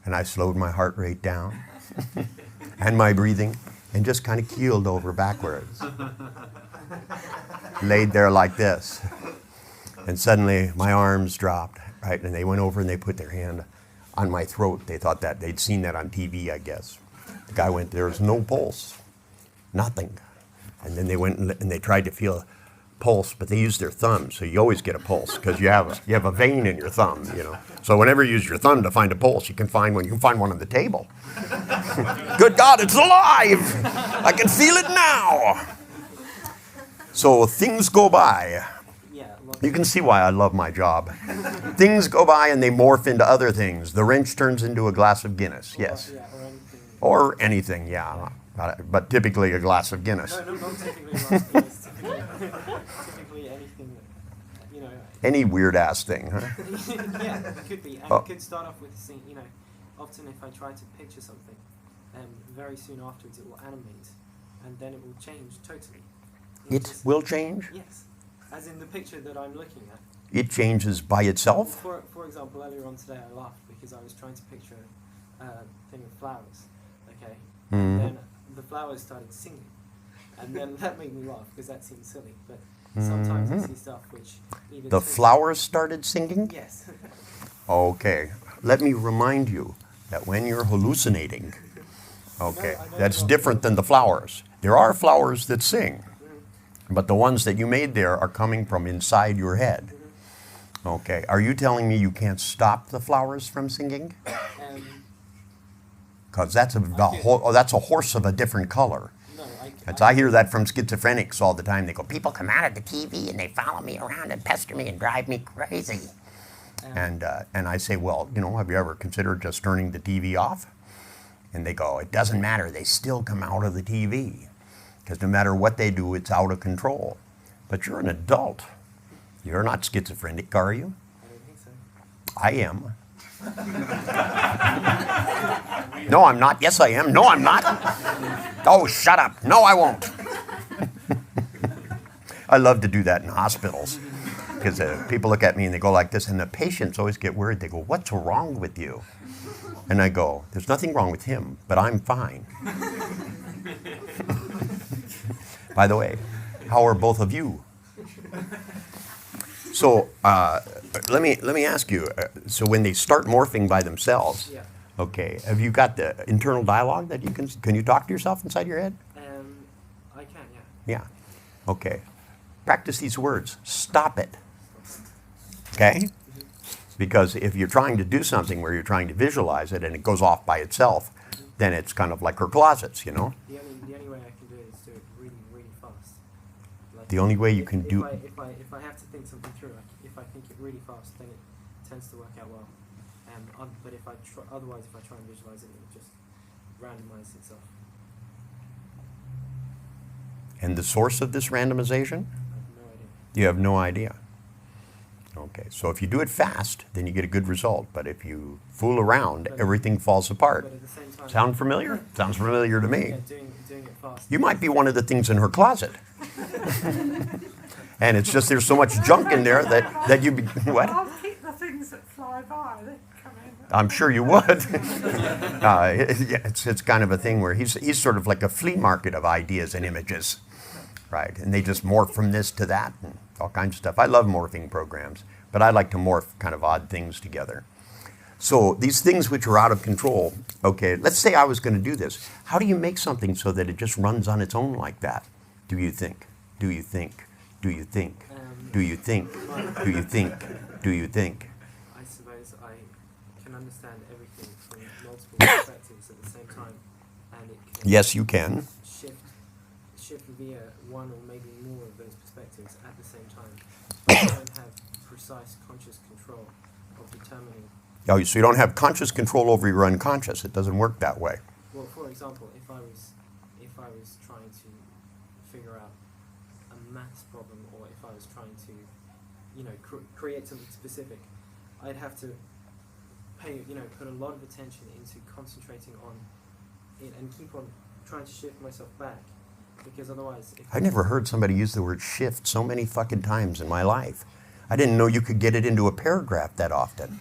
and I slowed my heart rate down and my breathing and just kind of keeled over backwards. Laid there like this. And suddenly my arms dropped, right? And they went over and they put their hand on my throat. They thought that they'd seen that on TV, I guess. The guy went, "There's no pulse, nothing." And then they went and they tried to feel a pulse, but they used their thumb, so you always get a pulse because you have a vein in your thumb, you know. So whenever you use your thumb to find a pulse, you can find one. You can find one on the table. Good God, it's alive! I can feel it now. So things go by. You can see why I love my job. Things go by and they morph into other things. The wrench turns into a glass of Guinness, yes. Or anything, yeah. But typically a glass of Guinness. No, not typically a glass of Guinness. Typically anything, you know. Any weird-ass thing, huh? Yeah, it could be. And it could start off with a scene, you know. Often if I try to picture something, very soon afterwards it will animate, and then it will change totally. It will change? Yes. As in the picture that I'm looking at. It changes by itself? For example, earlier on today I laughed because I was trying to picture a thing of flowers, okay? And then the flowers started singing. And then that made me laugh because that seemed silly. But sometimes I see stuff which either... The flowers started singing? Yes. Okay. Let me remind you that when you're hallucinating, okay, that's different than the flowers. There are flowers that sing. But the ones that you made there are coming from inside your head. Okay. Are you telling me you can't stop the flowers from singing? Because that's a horse of a different color. No, I hear that from schizophrenics all the time. They go, "People come out of the TV and they follow me around and pester me and drive me crazy." And I say, "Well, you know, have you ever considered just turning the TV off?" And they go, "It doesn't matter. They still come out of the TV. Because no matter what they do, it's out of control." But you're an adult. You're not schizophrenic, are you? I don't think so. I am. No, I'm not. Yes, I am. No, I'm not. Oh, shut up. No, I won't. I love to do that in hospitals. Because people look at me and they go like this, and the patients always get worried. They go, "What's wrong with you?" And I go, "There's nothing wrong with him, but I'm fine." By the way, how are both of you? So let me ask you. So when they start morphing by themselves, Yeah. okay, have you got the internal dialogue that you can you talk to yourself inside your head? I can, yeah. Yeah. Okay. Practice these words. Stop it. Okay? Because if you're trying to do something where you're trying to visualize it and it goes off by itself, then it's kind of like her closets, you know? The only way I can do it is do it really, really fast. Like The only way you can do... If I have to think something through, like if I think it really fast, then it tends to work out well. But if I otherwise, if I try and visualize it, it will just randomize itself. And the source of this randomization? I have no idea. You have no idea. Okay, so if you do it fast, then you get a good result. But if you fool around, everything falls apart. But at the same time, Sound familiar? Sounds familiar to me. yeah, doing it fast. You might be one of the things in her closet. And it's just there's so much junk in there that you... What? I'll keep the things that fly by. They come in. I'm sure you would. It's kind of a thing where he's sort of like a flea market of ideas and images, right? And they just morph from this to that and all kinds of stuff. I love morphing programs, but I like to morph kind of odd things together. So these things which are out of control, okay, let's say I was going to do this. How do you make something so that it just runs on its own like that? Do you think? Do you think? Do you think? Do you think? Do you think? Do you think? I suppose I can understand everything from multiple perspectives at the same time, and it can Yes, you can. shift via one or maybe more of those perspectives at the same time. I don't have precise conscious control of determining. Oh, so you don't have conscious control over your unconscious. It doesn't work that way. Well, for example, if I was trying to figure out a maths problem, or if I was trying to, create something specific, I'd have to put a lot of attention into concentrating on it and keep on trying to shift myself back because otherwise... I never heard somebody use the word shift so many fucking times in my life. I didn't know you could get it into a paragraph that often.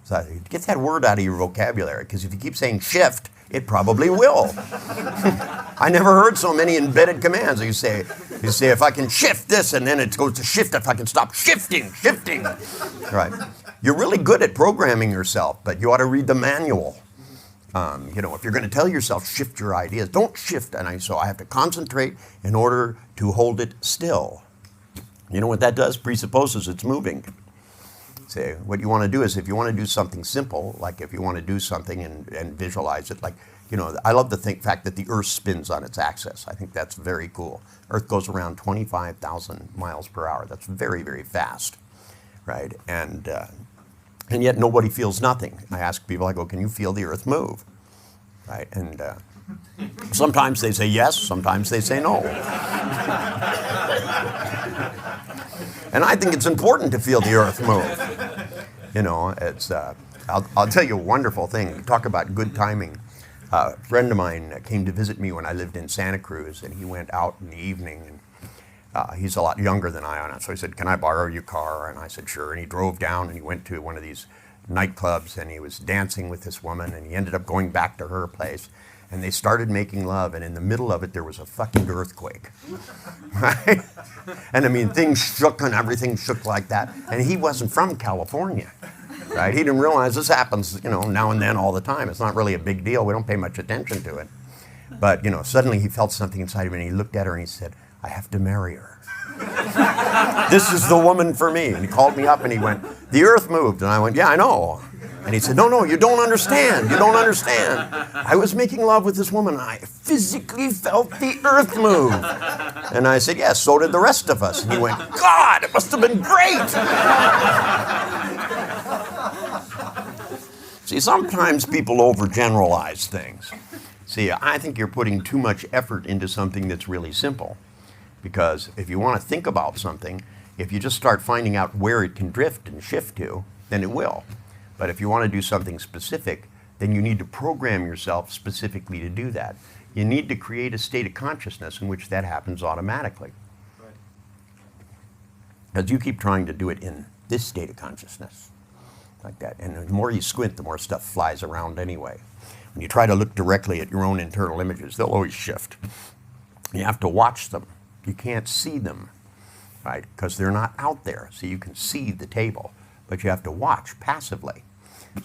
So get that word out of your vocabulary, because if you keep saying shift, it probably will. I never heard so many embedded commands. You say, if I can shift this, and then it goes to shift if I can stop shifting. Right. You're really good at programming yourself, but you ought to read the manual. If you're going to tell yourself, shift your ideas, don't shift. So I have to concentrate in order to hold it still. You know what that does? Presupposes it's moving. Say, what you want to do is, if you want to do something simple, like if you want to do something and visualize it, like, I love the fact that the Earth spins on its axis. I think that's very cool. Earth goes around 25,000 miles per hour. That's very, very fast, right? And yet nobody feels nothing. I ask people, I go, can you feel the Earth move? Right? And sometimes they say yes, sometimes they say no. And I think it's important to feel the Earth move. I'll tell you a wonderful thing. Talk about good timing. A friend of mine came to visit me when I lived in Santa Cruz, and he went out in the evening, and he's a lot younger than I am. So he said, can I borrow your car? And I said, sure. And he drove down, and he went to one of these nightclubs, and he was dancing with this woman, and he ended up going back to her place. And they started making love, and in the middle of it, there was a fucking earthquake, right? And I mean, things shook and everything shook like that. And he wasn't from California, right? He didn't realize this happens, now and then all the time. It's not really a big deal. We don't pay much attention to it. But, suddenly he felt something inside him, and he looked at her and he said, I have to marry her. This is the woman for me. And he called me up and he went, the earth moved. And I went, yeah, I know. And he said, no, you don't understand. You don't understand. I was making love with this woman, and I physically felt the earth move. And I said, yes, so did the rest of us. And he went, God, it must have been great. See, sometimes people overgeneralize things. See, I think you're putting too much effort into something that's really simple. Because if you want to think about something, if you just start finding out where it can drift and shift to, then it will. But if you want to do something specific, then you need to program yourself specifically to do that. You need to create a state of consciousness in which that happens automatically. Right. Because you keep trying to do it in this state of consciousness, like that. And the more you squint, the more stuff flies around anyway. When you try to look directly at your own internal images, they'll always shift. You have to watch them. You can't see them, right? Because they're not out there. So you can see the table, but you have to watch passively.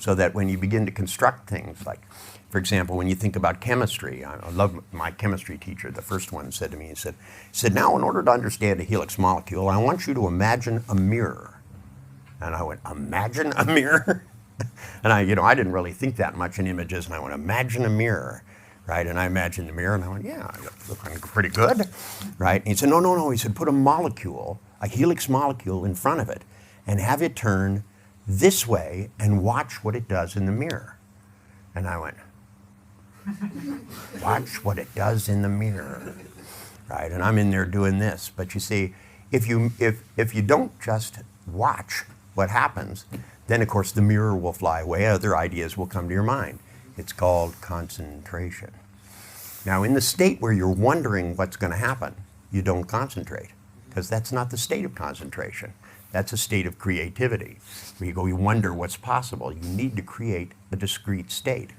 So that when you begin to construct things, like, for example, when you think about chemistry, I love my chemistry teacher, the first one said to me, he said, now in order to understand a helix molecule, I want you to imagine a mirror. And I went, imagine a mirror? And I didn't really think that much in images, and I went, imagine a mirror, right? And I imagined the mirror, and I went, yeah, looking pretty good, right? And he said, no, he said, put a molecule, a helix molecule in front of it, and have it turn this way and watch what it does in the mirror. And I went, watch what it does in the mirror, right? And I'm in there doing this. But you see, if you don't just watch what happens, then of course the mirror will fly away, other ideas will come to your mind. It's called concentration. Now in the state where you're wondering what's going to happen, you don't concentrate, because that's not the state of concentration. That's a state of creativity, where you wonder what's possible. You need to create a discrete state.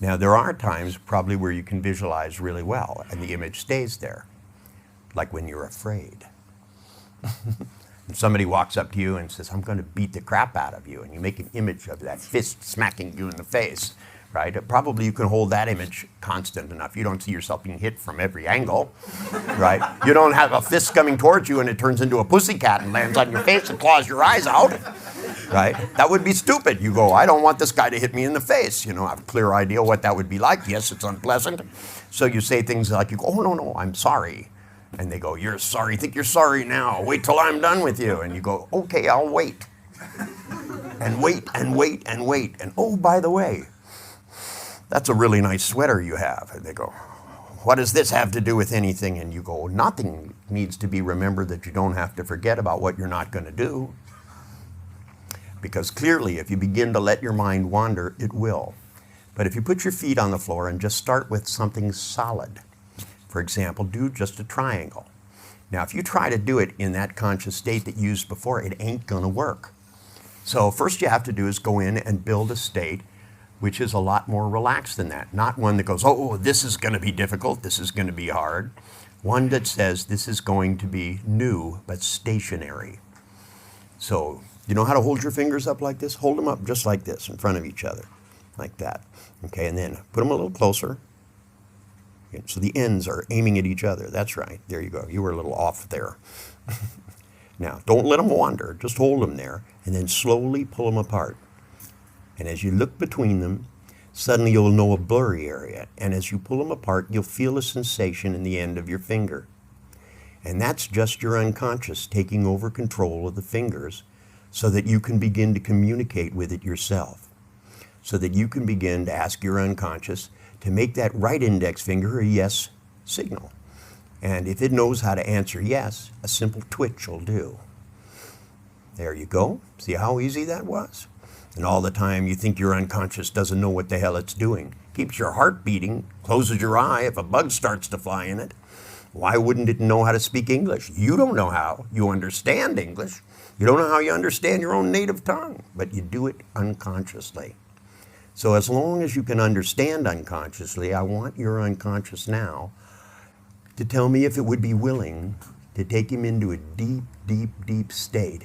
Now, there are times probably where you can visualize really well, and the image stays there, like when you're afraid. And somebody walks up to you and says, I'm going to beat the crap out of you, and you make an image of that fist smacking you in the face, right? Probably you can hold that image constant enough. You don't see yourself being hit from every angle, right? You don't have a fist coming towards you and it turns into a pussycat and lands on your face and claws your eyes out, right? That would be stupid. You go, I don't want this guy to hit me in the face. I have a clear idea what that would be like. Yes, it's unpleasant. So you say things like, you go, oh, no, I'm sorry. And they go, you're sorry. Think you're sorry now. Wait till I'm done with you. And you go, okay, I'll wait. And wait and wait and wait. And oh, by the way, that's a really nice sweater you have. And they go, what does this have to do with anything? And you go, nothing needs to be remembered, that you don't have to forget about what you're not going to do. Because clearly, if you begin to let your mind wander, it will. But if you put your feet on the floor and just start with something solid, for example, do just a triangle. Now, if you try to do it in that conscious state that you used before, it ain't going to work. So first you have to do is go in and build a state which is a lot more relaxed than that. Not one that goes, oh, this is going to be difficult, this is going to be hard. One that says this is going to be new but stationary. So you know how to hold your fingers up like this? Hold them up just like this in front of each other, like that. Okay, and then put them a little closer. So the ends are aiming at each other. That's right. There you go. You were a little off there. Now, don't let them wander. Just hold them there and then slowly pull them apart. And as you look between them, suddenly you'll know a blurry area. And as you pull them apart, you'll feel a sensation in the end of your finger. And that's just your unconscious taking over control of the fingers so that you can begin to communicate with it yourself. So that you can begin to ask your unconscious to make that right index finger a yes signal. And if it knows how to answer yes, a simple twitch will do. There you go. See how easy that was? And all the time you think your unconscious doesn't know what the hell it's doing. Keeps your heart beating, closes your eye if a bug starts to fly in it. Why wouldn't it know how to speak English? You don't know how. You understand English. You don't know how you understand your own native tongue, but you do it unconsciously. So as long as you can understand unconsciously, I want your unconscious now to tell me if it would be willing to take him into a deep, deep, deep state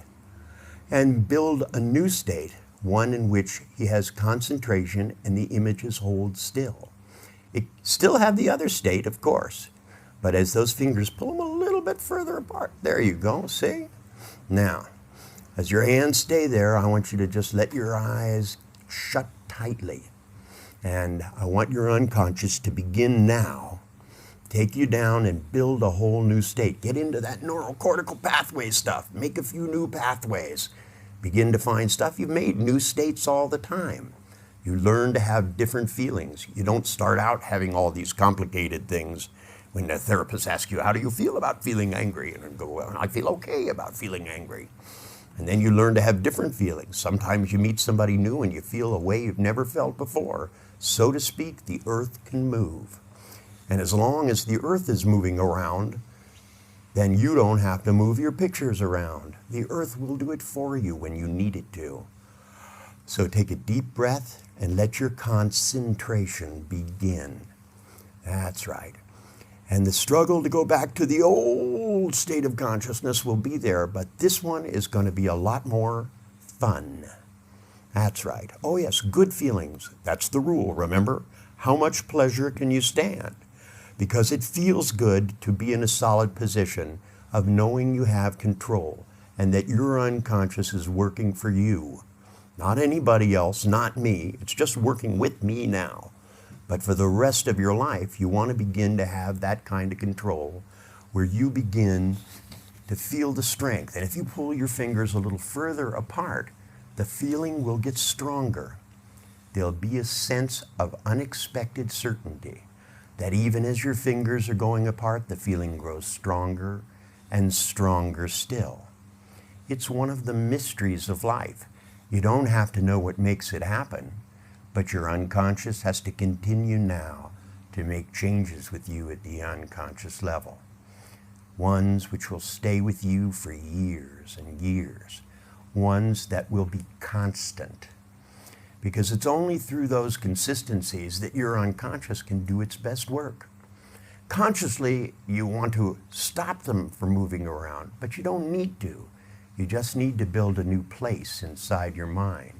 and build a new state, one in which he has concentration and the images hold still. It still have the other state, of course, but as those fingers pull them a little bit further apart, there you go, see? Now, as your hands stay there, I want you to just let your eyes shut tightly. And I want your unconscious to begin now, take you down and build a whole new state. Get into that neurocortical pathway stuff. Make a few new pathways. Begin to find stuff. You've made new states all the time. You learn to have different feelings. You don't start out having all these complicated things. When the therapist asks you, how do you feel about feeling angry? And you go, well, I feel okay about feeling angry. And then you learn to have different feelings. Sometimes you meet somebody new and you feel a way you've never felt before. So to speak, the earth can move. And as long as the earth is moving around, then you don't have to move your pictures around. The earth will do it for you when you need it to. So take a deep breath and let your concentration begin. That's right. And the struggle to go back to the old state of consciousness will be there, but this one is going to be a lot more fun. That's right. Oh yes, good feelings. That's the rule, remember? How much pleasure can you stand? Because it feels good to be in a solid position of knowing you have control and that your unconscious is working for you. Not anybody else, not me. It's just working with me now. But for the rest of your life, you want to begin to have that kind of control where you begin to feel the strength. And if you pull your fingers a little further apart, the feeling will get stronger. There'll be a sense of unexpected certainty that even as your fingers are going apart, the feeling grows stronger and stronger still. It's one of the mysteries of life. You don't have to know what makes it happen, but your unconscious has to continue now to make changes with you at the unconscious level. Ones which will stay with you for years and years. Ones that will be constant. Because it's only through those consistencies that your unconscious can do its best work. Consciously, you want to stop them from moving around, but you don't need to. You just need to build a new place inside your mind.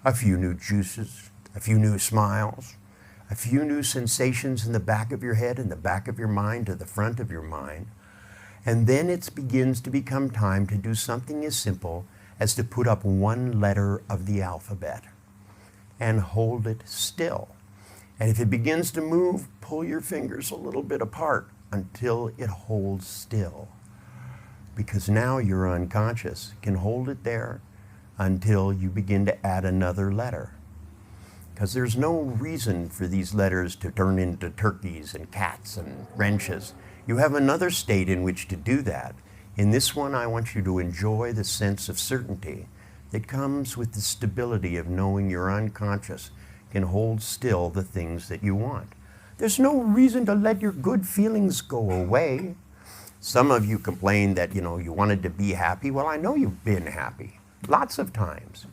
A few new juices, a few new smiles, a few new sensations in the back of your head and the back of your mind to the front of your mind. And then it begins to become time to do something as simple as to put up one letter of the alphabet and hold it still. And if it begins to move, pull your fingers a little bit apart until it holds still. Because now your unconscious can hold it there until you begin to add another letter. Because there's no reason for these letters to turn into turkeys and cats and wrenches. You have another state in which to do that. In this one, I want you to enjoy the sense of certainty that comes with the stability of knowing your unconscious can hold still the things that you want. There's no reason to let your good feelings go away. Some of you complain that, you wanted to be happy. Well, I know you've been happy lots of times.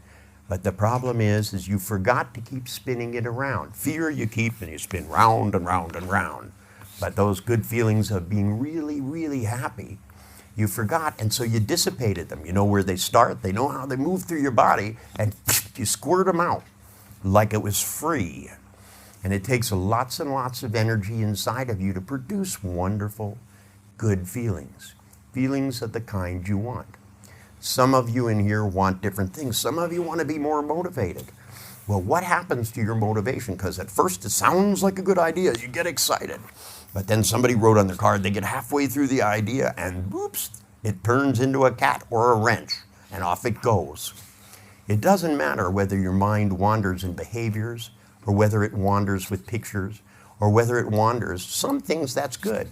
But the problem is you forgot to keep spinning it around. Fear you keep and you spin round and round and round. But those good feelings of being really, really happy, you forgot, and so you dissipated them. You know where they start, they know how they move through your body, and you squirt them out like it was free. And it takes lots and lots of energy inside of you to produce wonderful, good feelings. Feelings of the kind you want. Some of you in here want different things. Some of you want to be more motivated. Well, what happens to your motivation? Because at first it sounds like a good idea. You get excited. But then somebody wrote on their card, they get halfway through the idea and whoops, it turns into a cat or a wrench and off it goes. It doesn't matter whether your mind wanders in behaviors or whether it wanders with pictures or whether it wanders. Some things that's good.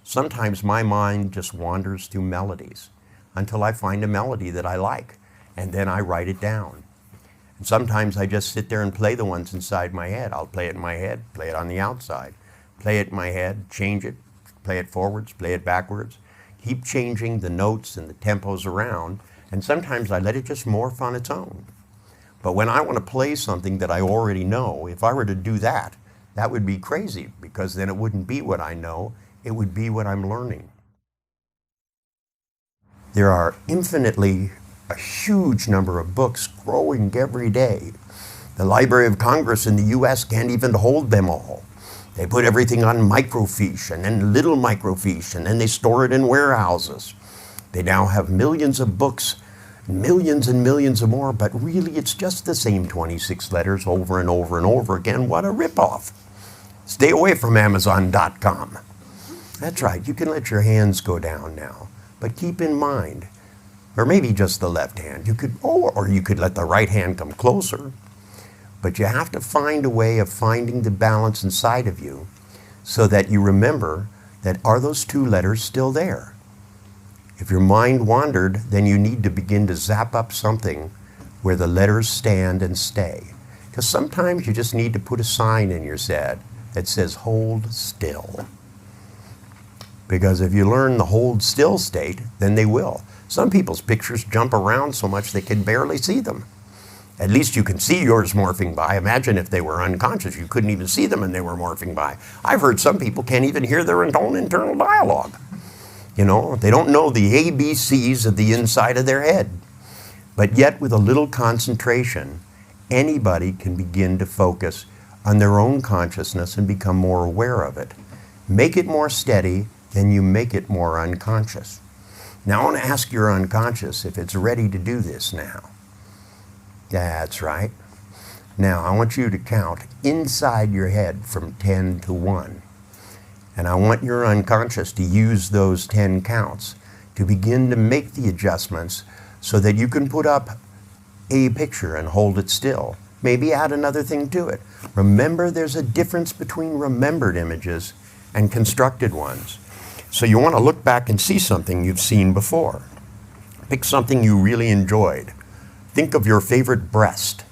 Sometimes my mind just wanders through melodies until I find a melody that I like, and then I write it down. And sometimes I just sit there and play the ones inside my head. I'll play it in my head, play it on the outside, play it in my head, change it, play it forwards, play it backwards, keep changing the notes and the tempos around, and sometimes I let it just morph on its own. But when I want to play something that I already know, if I were to do that, that would be crazy, because then it wouldn't be what I know, it would be what I'm learning. There are infinitely a huge number of books growing every day. The Library of Congress in the US can't even hold them all. They put everything on microfiche and then little microfiche, and then they store it in warehouses. They now have millions of books, millions and millions of more, but really it's just the same 26 letters over and over and over again. What a ripoff. Stay away from Amazon.com. That's right, you can let your hands go down now. But keep in mind, or maybe just the left hand, or you could let the right hand come closer. But you have to find a way of finding the balance inside of you so that you remember that are those two letters still there? If your mind wandered, then you need to begin to zap up something where the letters stand and stay. Because sometimes you just need to put a sign in your head that says hold still. Because if you learn the hold still state, then they will. Some people's pictures jump around so much they can barely see them. At least you can see yours morphing by. Imagine if they were unconscious. You couldn't even see them and they were morphing by. I've heard some people can't even hear their own internal dialogue. They don't know the ABCs of the inside of their head. But yet with a little concentration, anybody can begin to focus on their own consciousness and become more aware of it. Make it more steady, then you make it more unconscious. Now I want to ask your unconscious if it's ready to do this now. That's right. Now I want you to count inside your head from 10 to 1. And I want your unconscious to use those 10 counts to begin to make the adjustments so that you can put up a picture and hold it still. Maybe add another thing to it. Remember, there's a difference between remembered images and constructed ones. So you want to look back and see something you've seen before. Pick something you really enjoyed. Think of your favorite breast.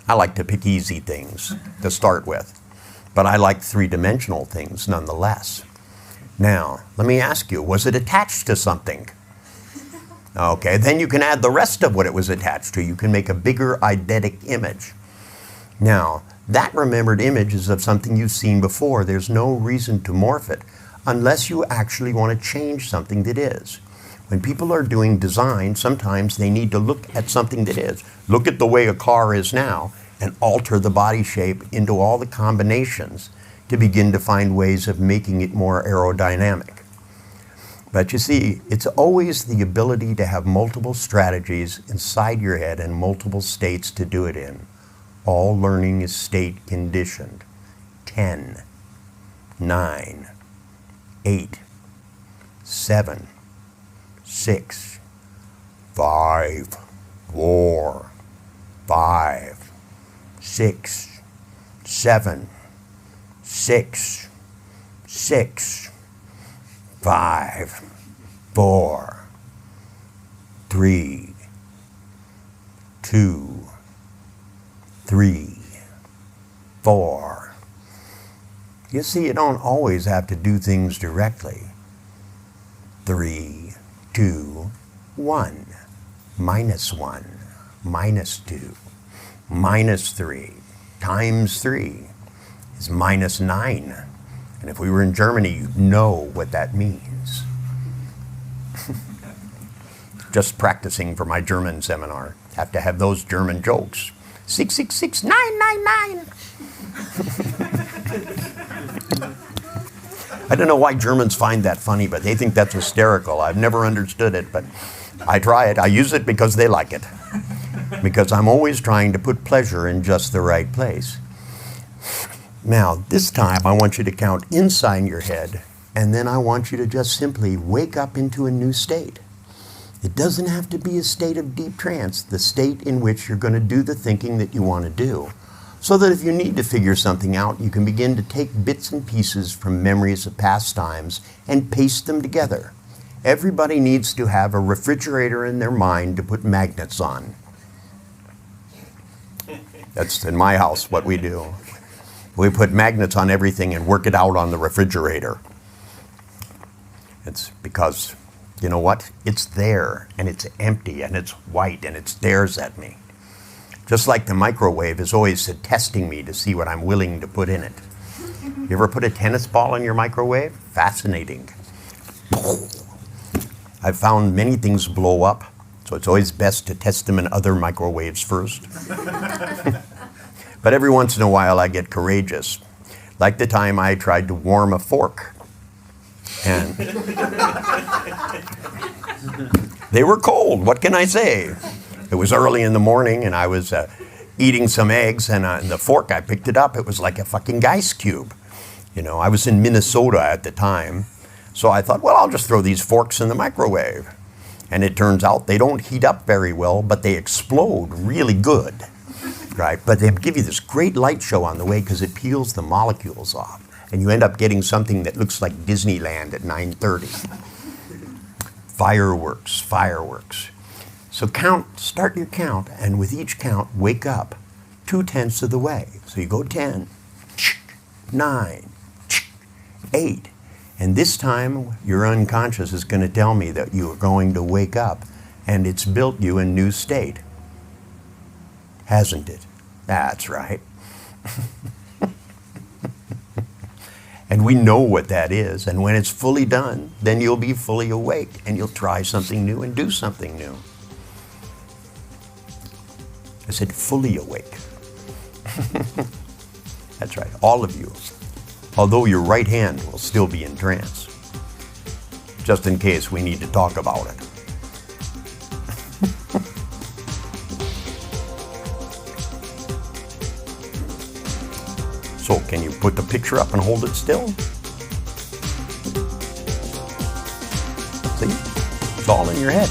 I like to pick easy things to start with, but I like three-dimensional things nonetheless. Now, let me ask you, was it attached to something? Okay, then you can add the rest of what it was attached to. You can make a bigger eidetic image. Now, that remembered image is of something you've seen before. There's no reason to morph it unless you actually want to change something that is. When people are doing design, sometimes they need to look at something that is. Look at the way a car is now and alter the body shape into all the combinations to begin to find ways of making it more aerodynamic. But you see, it's always the ability to have multiple strategies inside your head and multiple states to do it in. All learning is state conditioned. 10, 9, 8, 7, 6, 5, 4, 5, 6, 7, 6, 6, 5, 4, 3, 2, 3, 4. You see, you don't always have to do things directly. 3, 2, 1. Minus 1, minus 2, minus 3, times 3 is minus 9. And if we were in Germany, you'd know what that means. Just practicing for my German seminar. Have to have those German jokes. 666 999. I don't know why Germans find that funny, but they think that's hysterical. I've never understood it, but I try it. I use it because they like it. Because I'm always trying to put pleasure in just the right place. Now, this time I want you to count inside your head, and then I want you to just simply wake up into a new state. It doesn't have to be a state of deep trance, the state in which you're going to do the thinking that you want to do. So that if you need to figure something out, you can begin to take bits and pieces from memories of past times and paste them together. Everybody needs to have a refrigerator in their mind to put magnets on. That's in my house what we do. We put magnets on everything and work it out on the refrigerator. It's because, you know what? It's there, and it's empty, and it's white, and it stares at me. Just like the microwave is always testing me to see what I'm willing to put in it. You ever put a tennis ball in your microwave? Fascinating. I've found many things blow up, so it's always best to test them in other microwaves first. But every once in a while I get courageous. Like the time I tried to warm a fork. And they were cold, what can I say? It was early in the morning and I was eating some eggs, and the fork, I picked it up, it was like a fucking ice cube. You know, I was in Minnesota at the time. So I thought, well, I'll just throw these forks in the microwave. And it turns out they don't heat up very well, but they explode really good, right? But they give you this great light show on the way because it peels the molecules off. And you end up getting something that looks like Disneyland at 9:30. Fireworks, fireworks. So start your count, and with each count, wake up 2/10 of the way. So you go 10, 9, 8. And this time, your unconscious is going to tell me that you are going to wake up, and it's built you a new state. Hasn't it? That's right. And we know what that is, and when it's fully done, then you'll be fully awake, and you'll try something new and do something new. I said fully awake. That's right, all of you. Although your right hand will still be in trance. Just in case we need to talk about it. So can you put the picture up and hold it still? See? It's all in your head.